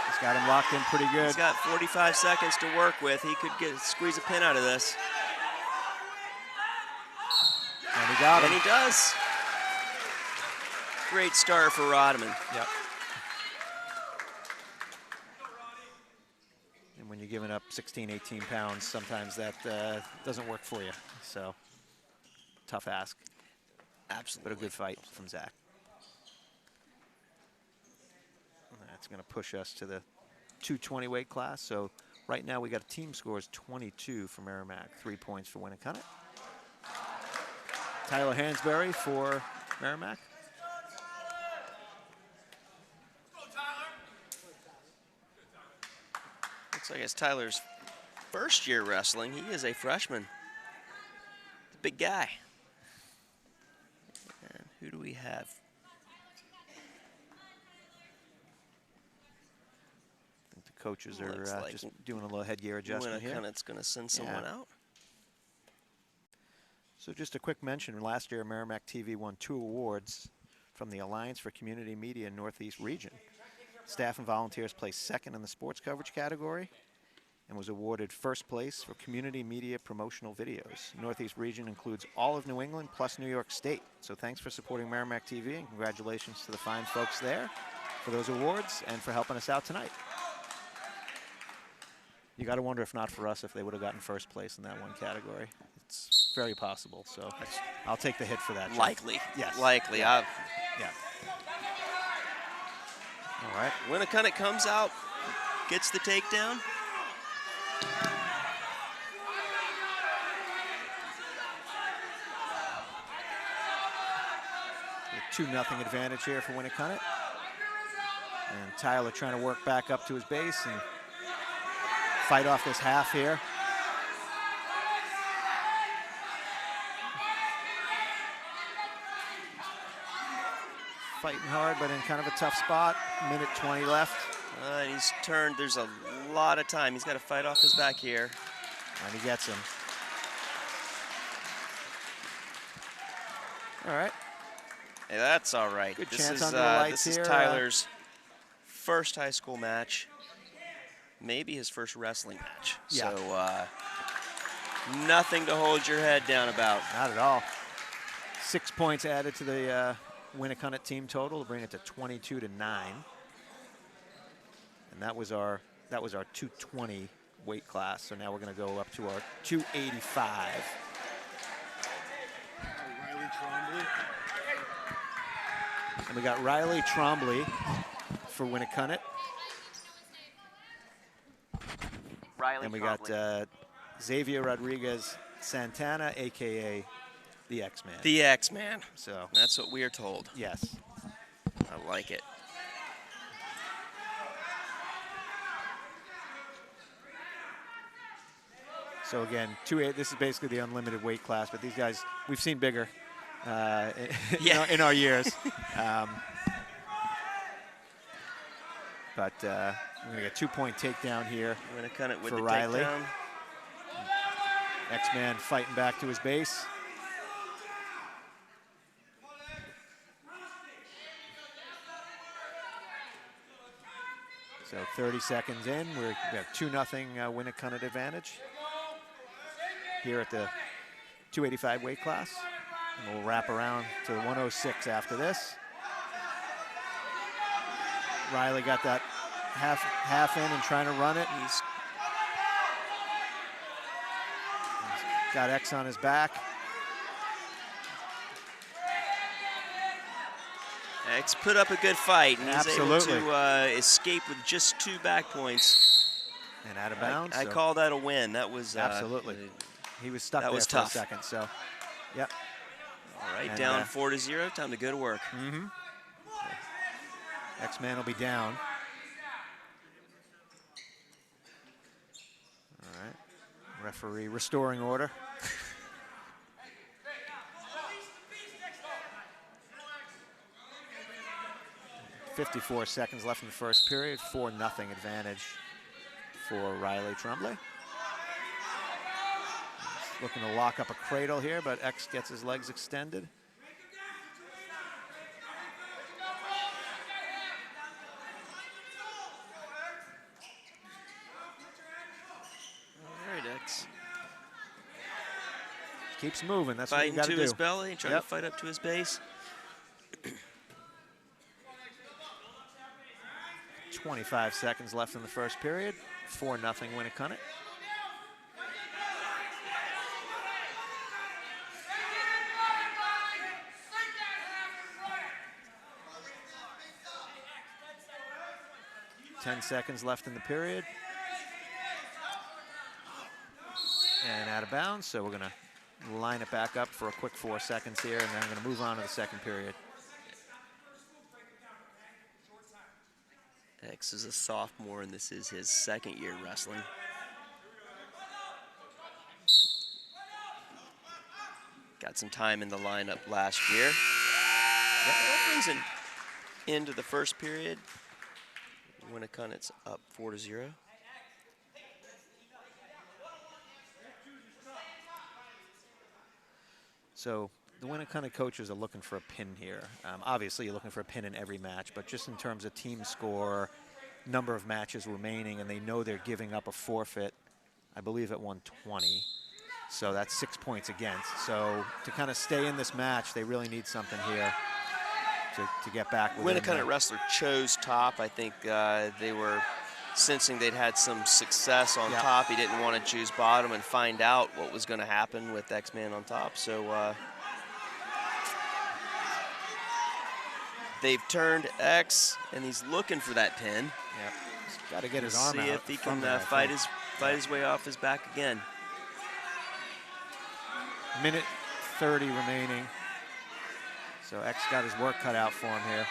He's got him locked in pretty good. He's got 45 seconds to work with. He could squeeze a pin out of this. And he got him. And he does. Great start for Rodman. Yep. And when you're giving up 16, 18 pounds, sometimes that doesn't work for you. So, tough ask. Absolutely. But a good fight from Zach. That's going to push us to the 220 weight class. So right now we got a team scores 22 for Merrimack, 3 points for Winnacunnet. Tyler Hansberry for Merrimack. Looks like it's Tyler's first year wrestling. He is a freshman. The big guy. And who do we have? I think the coaches are Looks like just doing a little headgear adjustment here. Winnacunnet's going to send someone out. So just a quick mention, last year Merrimack TV won 2 awards from the Alliance for Community Media Northeast Region. Staff and volunteers placed 2nd in the sports coverage category and was awarded 1st place for community media promotional videos. Northeast Region includes all of New England plus New York State. So thanks for supporting Merrimack TV and congratulations to the fine folks there. for those awards and for helping us out tonight. You got to wonder if not for us if they would have gotten first place in that one category. It's very possible. So I'll take the hit for that. Jeff. Likely. Yes. Likely. Yeah. All right. Winnacunnet comes out, gets the takedown. A 2-0 advantage here for Winnacunnet. And Tyler trying to work back up to his base and fight off this half here. Fighting hard, but in kind of a tough spot. Minute 20 left. He's turned. There's a lot of time. He's got to fight off his back here. And he gets him. All right. Hey, that's all right. Good chance under the lights this here. Is Tyler's first high school match. Maybe his first wrestling match. Yeah. So nothing to hold your head down about. Not at all. 6 points added to the Winnacunnet team total to bring it to 22-9. And that was our 220 weight class. So now we're going to go up to our 285. Riley Trombley. And we got Riley Trombley for Winnacunnet. And we got Xavier Rodriguez Santana, a.k.a. the X-Man. The X-Man. So that's what we are told. yes. I like it. So again, 2A, this is basically the unlimited weight class, but these guys, we've seen bigger in our years. But we're going to get 2-point takedown here Winnacunnet with for the Riley. takedown. X-Man fighting back to his base. So 30 seconds in, we have 2-0 Winnacunnet advantage here at the 285 weight class. And we'll wrap around to the 106 after this. Riley got that half in and trying to run it. He's got X on his back. X put up a good fight, and he's able Absolutely. to escape with just 2 back points. And out of bounds. I so call that a win. That was absolutely. He was stuck there was for tough. a second. So, yep. All right, And, down 4-0. Time to go to work. Mm-hmm. X-Man will be down. All right. Referee restoring order. 54 seconds left in the first period. 4-0 advantage for Riley Trombley. He's looking to lock up a cradle here, but X gets his legs extended. All right, X. Keeps moving. That's what you Fighting got to to do. his belly, trying Yep. to fight up to his base. 25 seconds left in the first period. 4-0 Winnacunnet. Ten seconds left in the period. And out of bounds, so we're going to line it back up for a quick 4 seconds here, and then I'm going to move on to the second period. X is a sophomore, and this is his second year wrestling. Got some time in the lineup last year. That brings an end to the first period. Winnacunnet's up 4-0. So the Winnacunnet coaches are looking for a pin here. Obviously, you're looking for a pin in every match, but just in terms of team score, number of matches remaining, and they know they're giving up a forfeit, I believe, at 120. So that's 6 points against. So to kind of stay in this match, they really need something here. to get back within. Winnacunnet wrestler chose top. I think they were sensing they'd had some success on top. He didn't want to choose bottom and find out what was going to happen with X-Man on top. So they've turned X, and he's looking for that pin. Yep. He's got to get his arm out. See if he can fight his way off his back again. Minute 30 remaining. So X got his work cut out for him here.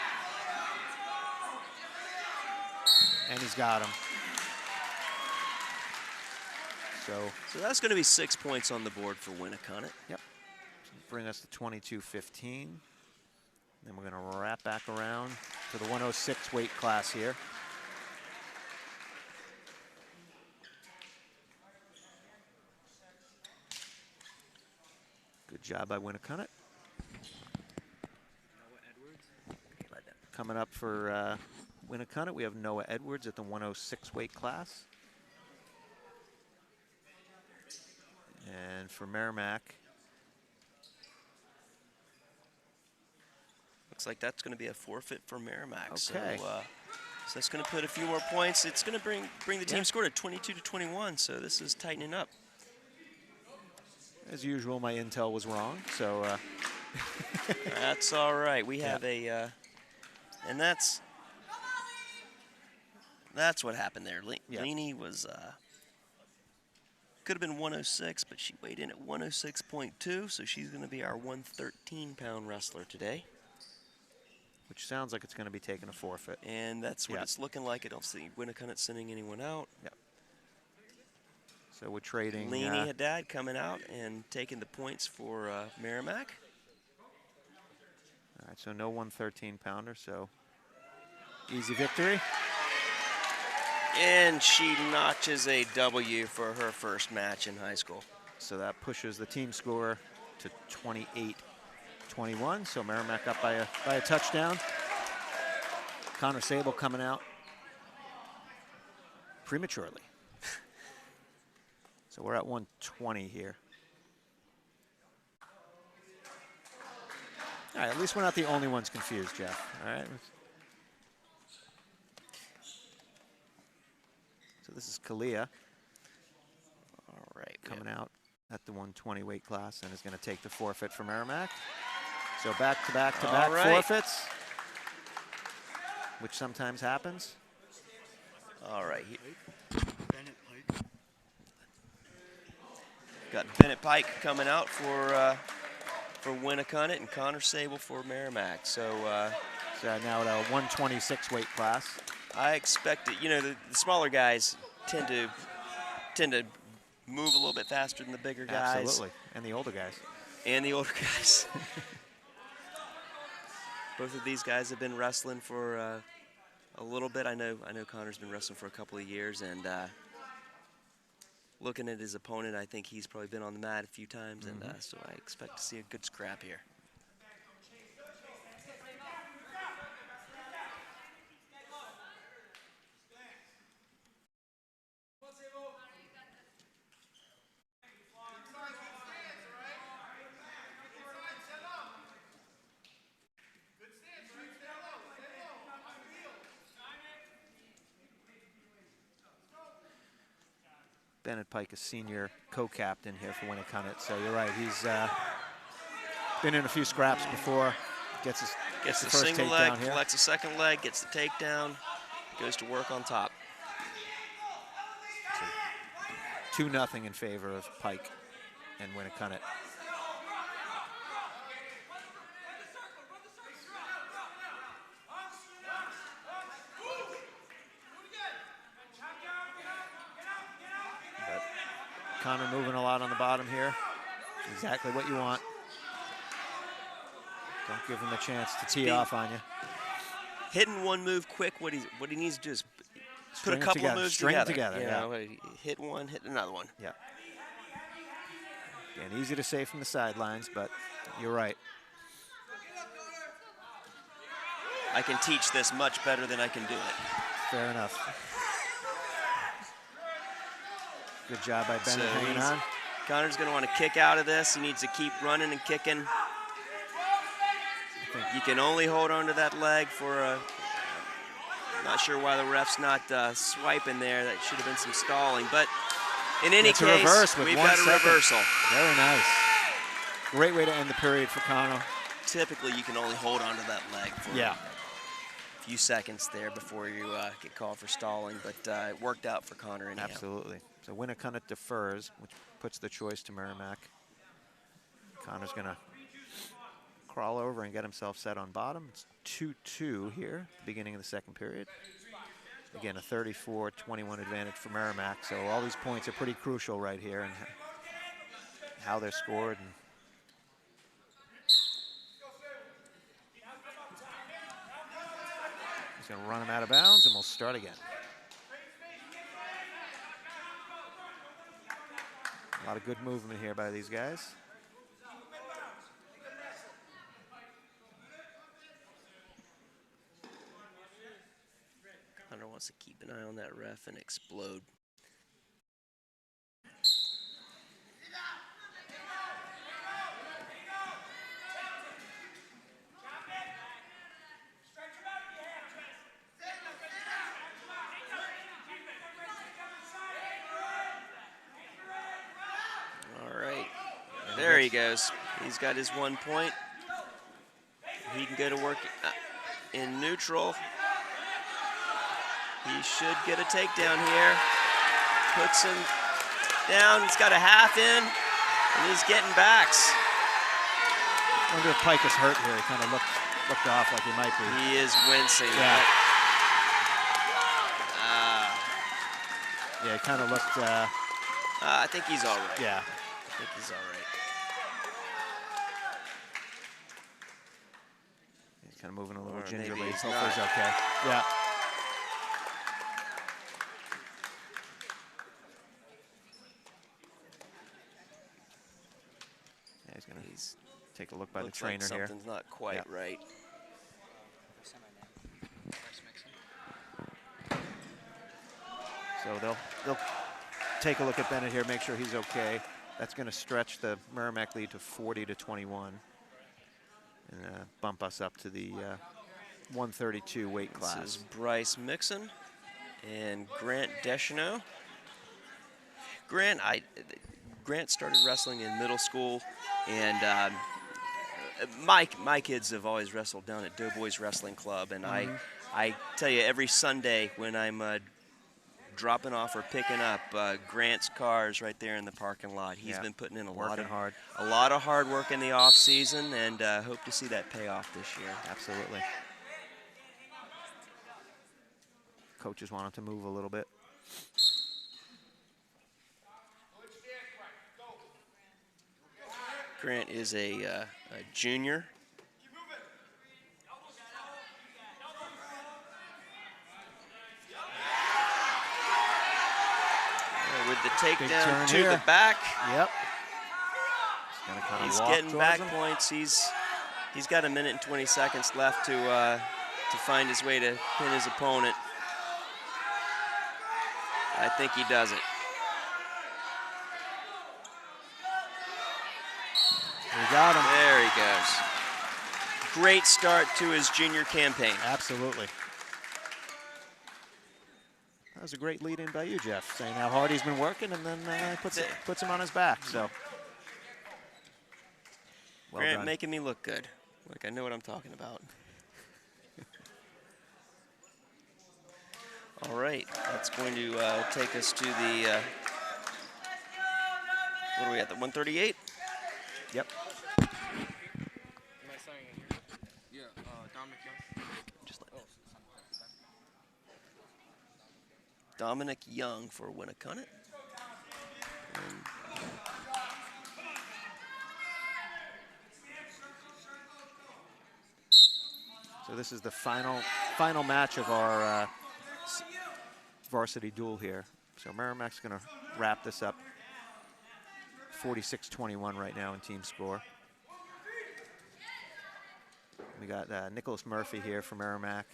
And he's got him. So that's going to be 6 points on the board for Winnacunnet. Yep. Bring us to 22-15. Then we're going to wrap back around to the 106 weight class here. Good job by Winnacunnet. Coming up for Winnacunnet, we have Noah Edwards at the 106 weight class. And for Merrimack, looks like that's going to be a forfeit for Merrimack. Okay. So that's going to put a few more points. It's going to bring the team score to 22-21. So this is tightening up. as usual, my intel was wrong. So that's all right. We have and that's what happened there. Leanie was could have been 106, but she weighed in at 106.2, so she's going to be our 113-pound wrestler today. Which sounds like it's going to be taking a forfeit. And that's what it's looking like. I don't see Winnacunnet sending anyone out. Yep. So we're trading. Leanie Haddad coming out and taking the points for Merrimack. All right, so no 113-pounder, so easy victory. And she notches a W for her first match in high school. So that pushes the team score to 28-21. So Merrimack up by a touchdown. Connor Sable coming out prematurely. So we're at 120 here. All right, at least we're not the only ones confused, Jeff. All right. So this is Kalia. All right. Coming out at the 120 weight class and is going to take the forfeit for Merrimack. So back-to-back forfeits, which sometimes happens. All right. Got Bennett Pike coming out for Winnacunnet and Connor Sable for Merrimack. So now at a 126 weight class. I expect it. You know, the smaller guys tend to move a little bit faster than the bigger guys. Absolutely, and the older guys. And the older guys. Both of these guys have been wrestling for a little bit. I know Connor's been wrestling for a couple of years, and looking at his opponent, I think he's probably been on the mat a few times, and so I expect to see a good scrap here. Bennett Pike, a senior co-captain here for Winnacunnet. So you're right, he's been in a few scraps before. Gets the first single takedown leg, here. collects a second leg, gets the takedown, goes to work on top. 2-0 in favor of Pike and Winnacunnet. But Connor moving a lot on the bottom here. Exactly what you want. Don't give him a chance to tee off on you. Hitting one move quick, what he needs to do is put a String it couple of together. moves String it together. together, You know, hit one, hit another one. Yeah. Again, easy to say from the sidelines, but you're right. I can teach this much better than I can do it. Fair enough. Good job by Bennett hanging on. Connor's going to want to kick out of this. He needs to keep running and kicking. You can only hold on to that leg for a. Not sure why the ref's not swiping there. That should have been some stalling. But in any It's a case, reverse with we've 1 got a second. reversal. Very nice. Great way to end the period for Connor. Typically, you can only hold on to that leg for Yeah. a few seconds there before you get called for stalling. But it worked out for Connor anyhow. Absolutely. So Winnacunnet defers, which puts the choice to Merrimack. Connor's going to crawl over and get himself set on bottom. It's 2-2 here, beginning of the second period. Again, a 34-21 advantage for Merrimack. So all these points are pretty crucial right here and how they're scored. And he's going to run him out of bounds, and we'll start again. A lot of good movement here by these guys. Connor wants to keep an eye on that ref and explode. All right, there he goes. He's got his 1 point. He can go to work in neutral. He should get a takedown here. Puts him down. He's got a half in, and he's getting backs. I wonder if Pike is hurt here. He kind of looked off like he might be. He is wincing. Yeah. Yeah, he kind of looked. I think he's all right. Yeah. I think he's all right. He's kind of moving a little Or maybe gingerly. he's Hopefully he's not. okay. Yeah. Yeah, he's going to take a look by the Looks trainer like here. something's not quite right. So they'll take a look at Bennett here, make sure he's okay. That's going to stretch the Merrimack lead to 40-21 and bump us up to the 132 weight class. This is Bryce Mixon and Grant Deschanel. Grant started wrestling in middle school, and my kids have always wrestled down at Doughboys Wrestling Club, and I tell you, every Sunday when I'm dropping off or picking up Grant's cars right there in the parking lot. He's been putting in a lot of hard work in the off season, and hope to see that pay off this year. Absolutely. Coaches want him to move a little bit. Grant is a junior. With the takedown to the back. Yep. He's getting back points. He's got 1 minute and 20 seconds left to find his way to pin his opponent. I think he does it. We got him. There he goes. Great start to his junior campaign. Absolutely. That was a great lead in by you, Jeff, saying how hard he's been working, and then puts him on his back. So, well Grant done. making me look good. Like I know what I'm talking about. All right, that's going to take us to the, what are we at, the 138? Yep. Dominic Young for Winnacunnet. So this is the final match of our varsity duel here. So Merrimack's going to wrap this up. 46-21 right now in team score. We got Nicholas Murphy here for Merrimack.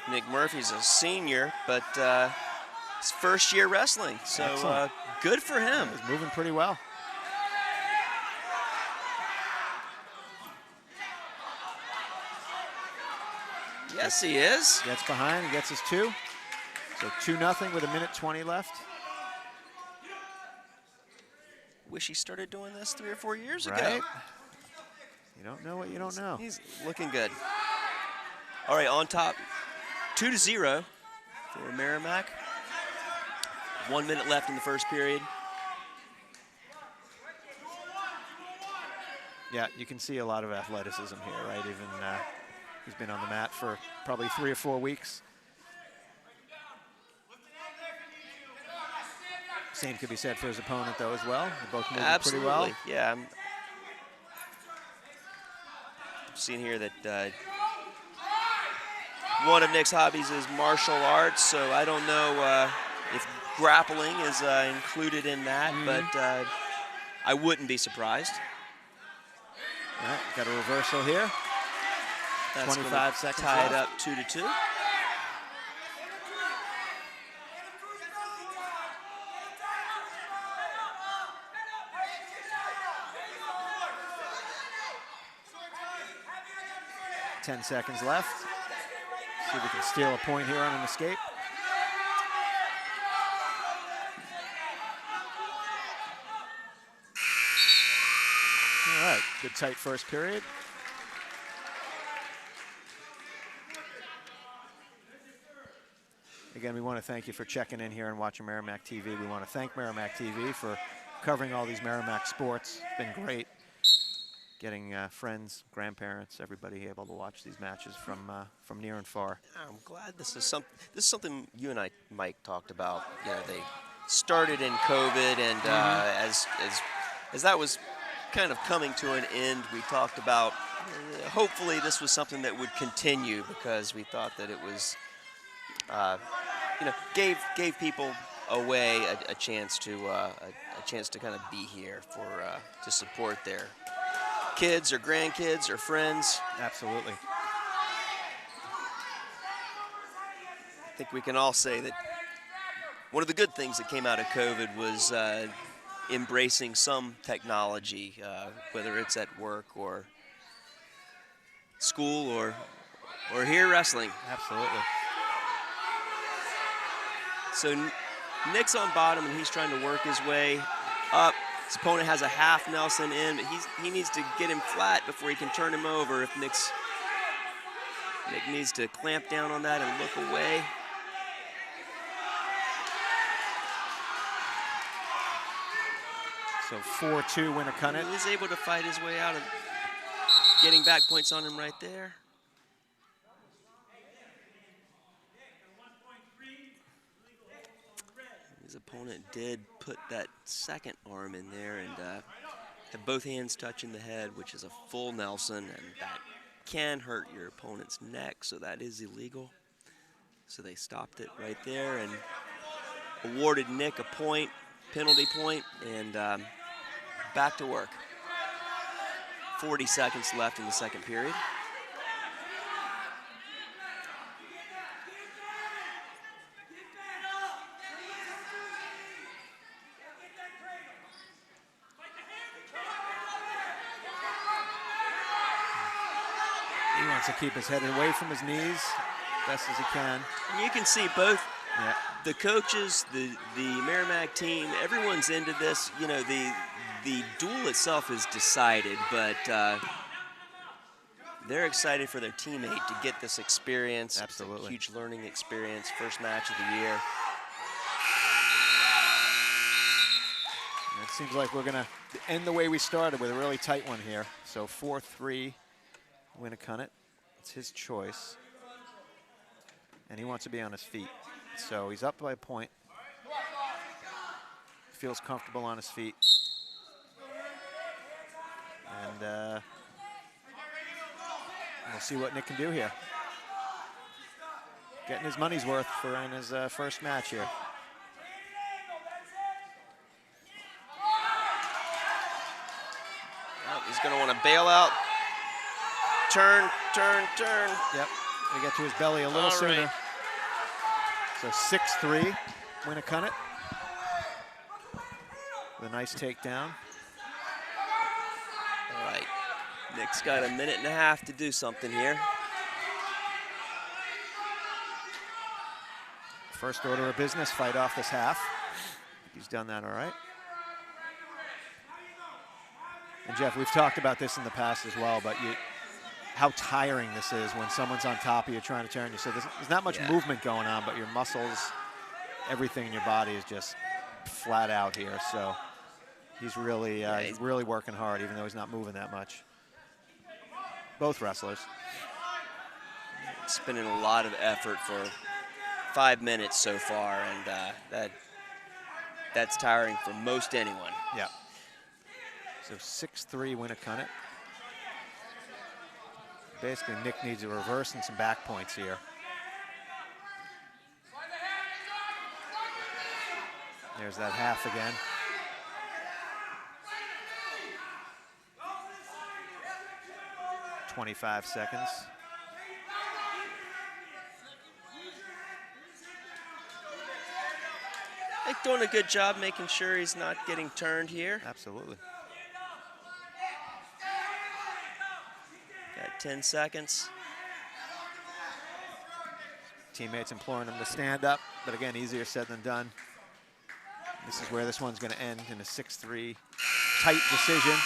Nick Murphy's a senior, but His first year wrestling, so good for him. He's moving pretty well. Yes, he is. Gets behind and gets his 2. So 2-0 with 1:20 left. Wish he started doing this 3 or 4 years Right? ago. You don't know what you don't know. He's looking good. All right, on top, 2-0 for Merrimack. 1 minute left in the first period. Yeah, you can see a lot of athleticism here, right? Even he's been on the mat for probably 3 or 4 weeks. Same could be said for his opponent, though, as well. They're both moving pretty well. Absolutely, yeah. I'm seeing here that one of Nick's hobbies is martial arts, so I don't know if grappling is included in that, but I wouldn't be surprised. All right, got a reversal here. That's 25 seconds tie it left. up 2-2. Ten seconds left. See if we can steal a point here on an escape. All right, good tight first period. Again, we want to thank you for checking in here and watching Merrimack TV. We want to thank Merrimack TV for covering all these Merrimack sports. It's been great getting friends, grandparents, everybody able to watch these matches from near and far. I'm glad this is something you and I, Mike, talked about. You know, they started in COVID, and as that was kind of coming to an end, we talked about hopefully this was something that would continue, because we thought that it was gave people away a chance to kind of be here for to support their kids or grandkids or friends. Absolutely. I think we can all say that one of the good things that came out of COVID was embracing some technology, whether it's at work or school or here wrestling. Absolutely. So Nick's on bottom, and he's trying to work his way up. His opponent has a half Nelson in, but he needs to get him flat before he can turn him over. If Nick needs to clamp down on that and look away. So 4-2 Winnacunnet. He was able to fight his way out of getting back points on him right there. His opponent did put that second arm in there and had both hands touching the head, which is a full Nelson, and that can hurt your opponent's neck, so that is illegal. So they stopped it right there and awarded Nick a point, penalty point, and back to work. 40 seconds left in the second period. He wants to keep his head away from his knees best as he can. And you can see both the coaches, the Merrimack team, everyone's into this. You know, the duel itself is decided, but they're excited for their teammate to get this experience. Absolutely. It's a huge learning experience, first match of the year. And it seems like we're going to end the way we started, with a really tight one here. So 4-3 Winnacunnet. It's his choice. And he wants to be on his feet. So he's up by a point. Feels comfortable on his feet. And we'll see what Nick can do here. Getting his money's worth in his first match here. Well, he's going to want to bail out. Turn. Yep, we get to his belly a little sooner. Right. So 6-3. Winnacunnet. The nice takedown. All right, Nick's got a minute and a half to do something here. First order of business, fight off this half. He's done that all right. And Jeff, we've talked about this in the past as well, but how tiring this is when someone's on top of you trying to turn you. So there's not much movement going on, but your muscles, everything in your body is just flat out here. So he's really, he's really working hard, even though he's not moving that much. Both wrestlers. Spending a lot of effort for 5 minutes so far, and that's tiring for most anyone. Yeah. So 6'3" Winnacunnet. Basically, Nick needs a reverse and some back points here. There's that half again. "25 seconds. Nick doing a good job making sure he's not getting turned here. Absolutely. Got 10 seconds. Teammates imploring him to stand up, but again, easier said than done. This is where this one's going to end in a 6-3 tight decision.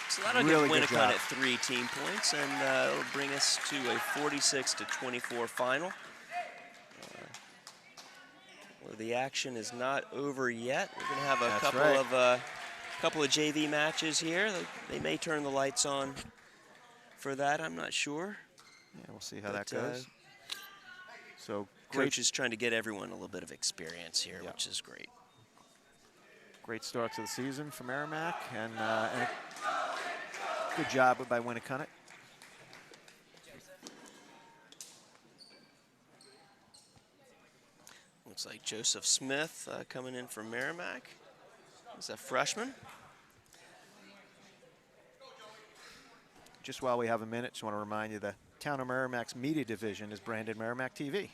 So that'll Really give good Winnacunnet job. 3 team points, and it'll bring us to a 46-24 final. Well, the action is not over yet. We're going to have a couple of JV matches here. They may turn the lights on for that. I'm not sure. Yeah, we'll see how that goes. So Coach is trying to get everyone a little bit of experience here, which is great. Great start to the season for Merrimack, and a good job by Winnacunnet. Looks like Joseph Smith coming in from Merrimack. He's a freshman. Just while we have a minute, just want to remind you the Town of Merrimack's media division is branded Merrimack TV.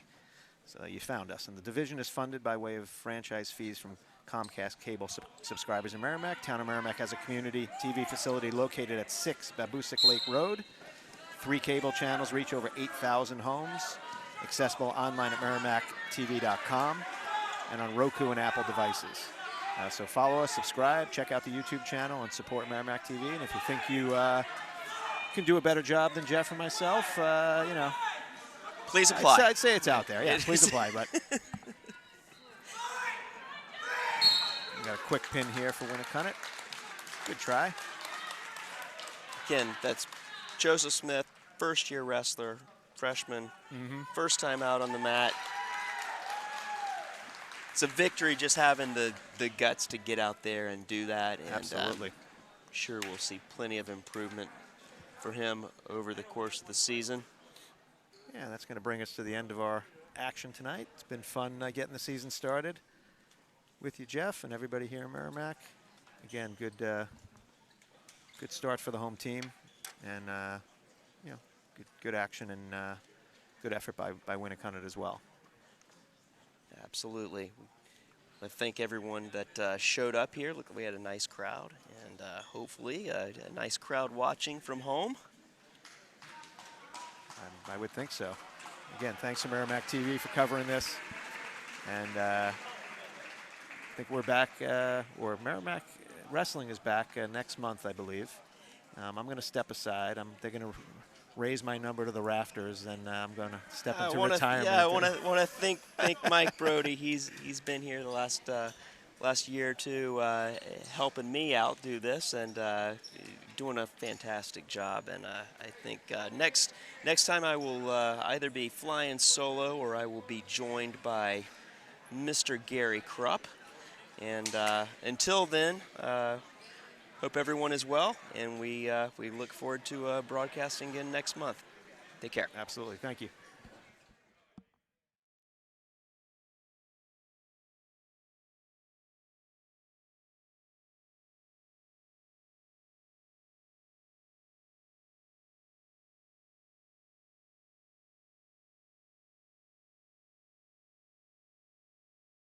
So you found us. And the division is funded by way of franchise fees from Comcast cable subscribers in Merrimack. Town of Merrimack has a community TV facility located at 6 Babusick Lake Road. 3 cable channels reach over 8,000 homes. Accessible online at merrimacktv.com and on Roku and Apple devices. So follow us, subscribe, check out the YouTube channel, and support Merrimack TV. And if you think you can do a better job than Jeff and myself, you know, please apply. I'd say it's out there. Yeah, please apply. But we got a quick pin here for Winnacunnet. Good try. Again, that's Joseph Smith, first-year wrestler, freshman, first time out on the mat. It's a victory just having the guts to get out there and do that. And, Absolutely. Sure, we'll see plenty of improvement for him over the course of the season. Yeah, that's going to bring us to the end of our action tonight. It's been fun getting the season started with you, Jeff, and everybody here in Merrimack. Again, good start for the home team, and you know, good action and good effort by Winnacunnet as well. Absolutely. I thank everyone that showed up here. Look, we had a nice crowd, and hopefully a nice crowd watching from home. I would think so. Again, thanks to Merrimack TV for covering this. And I think we're back, or Merrimack Wrestling is back next month, I believe. I'm going to step aside. They're going to raise my number to the rafters, and I'm going to step into retirement. Yeah, I want to thank Mike Brody. He's been here the last year or two, helping me out do this, and doing a fantastic job. And I think next time I will either be flying solo or I will be joined by Mr. Gary Krupp. And until then, hope everyone is well, and we look forward to broadcasting again next month. Take care. Absolutely. Thank you.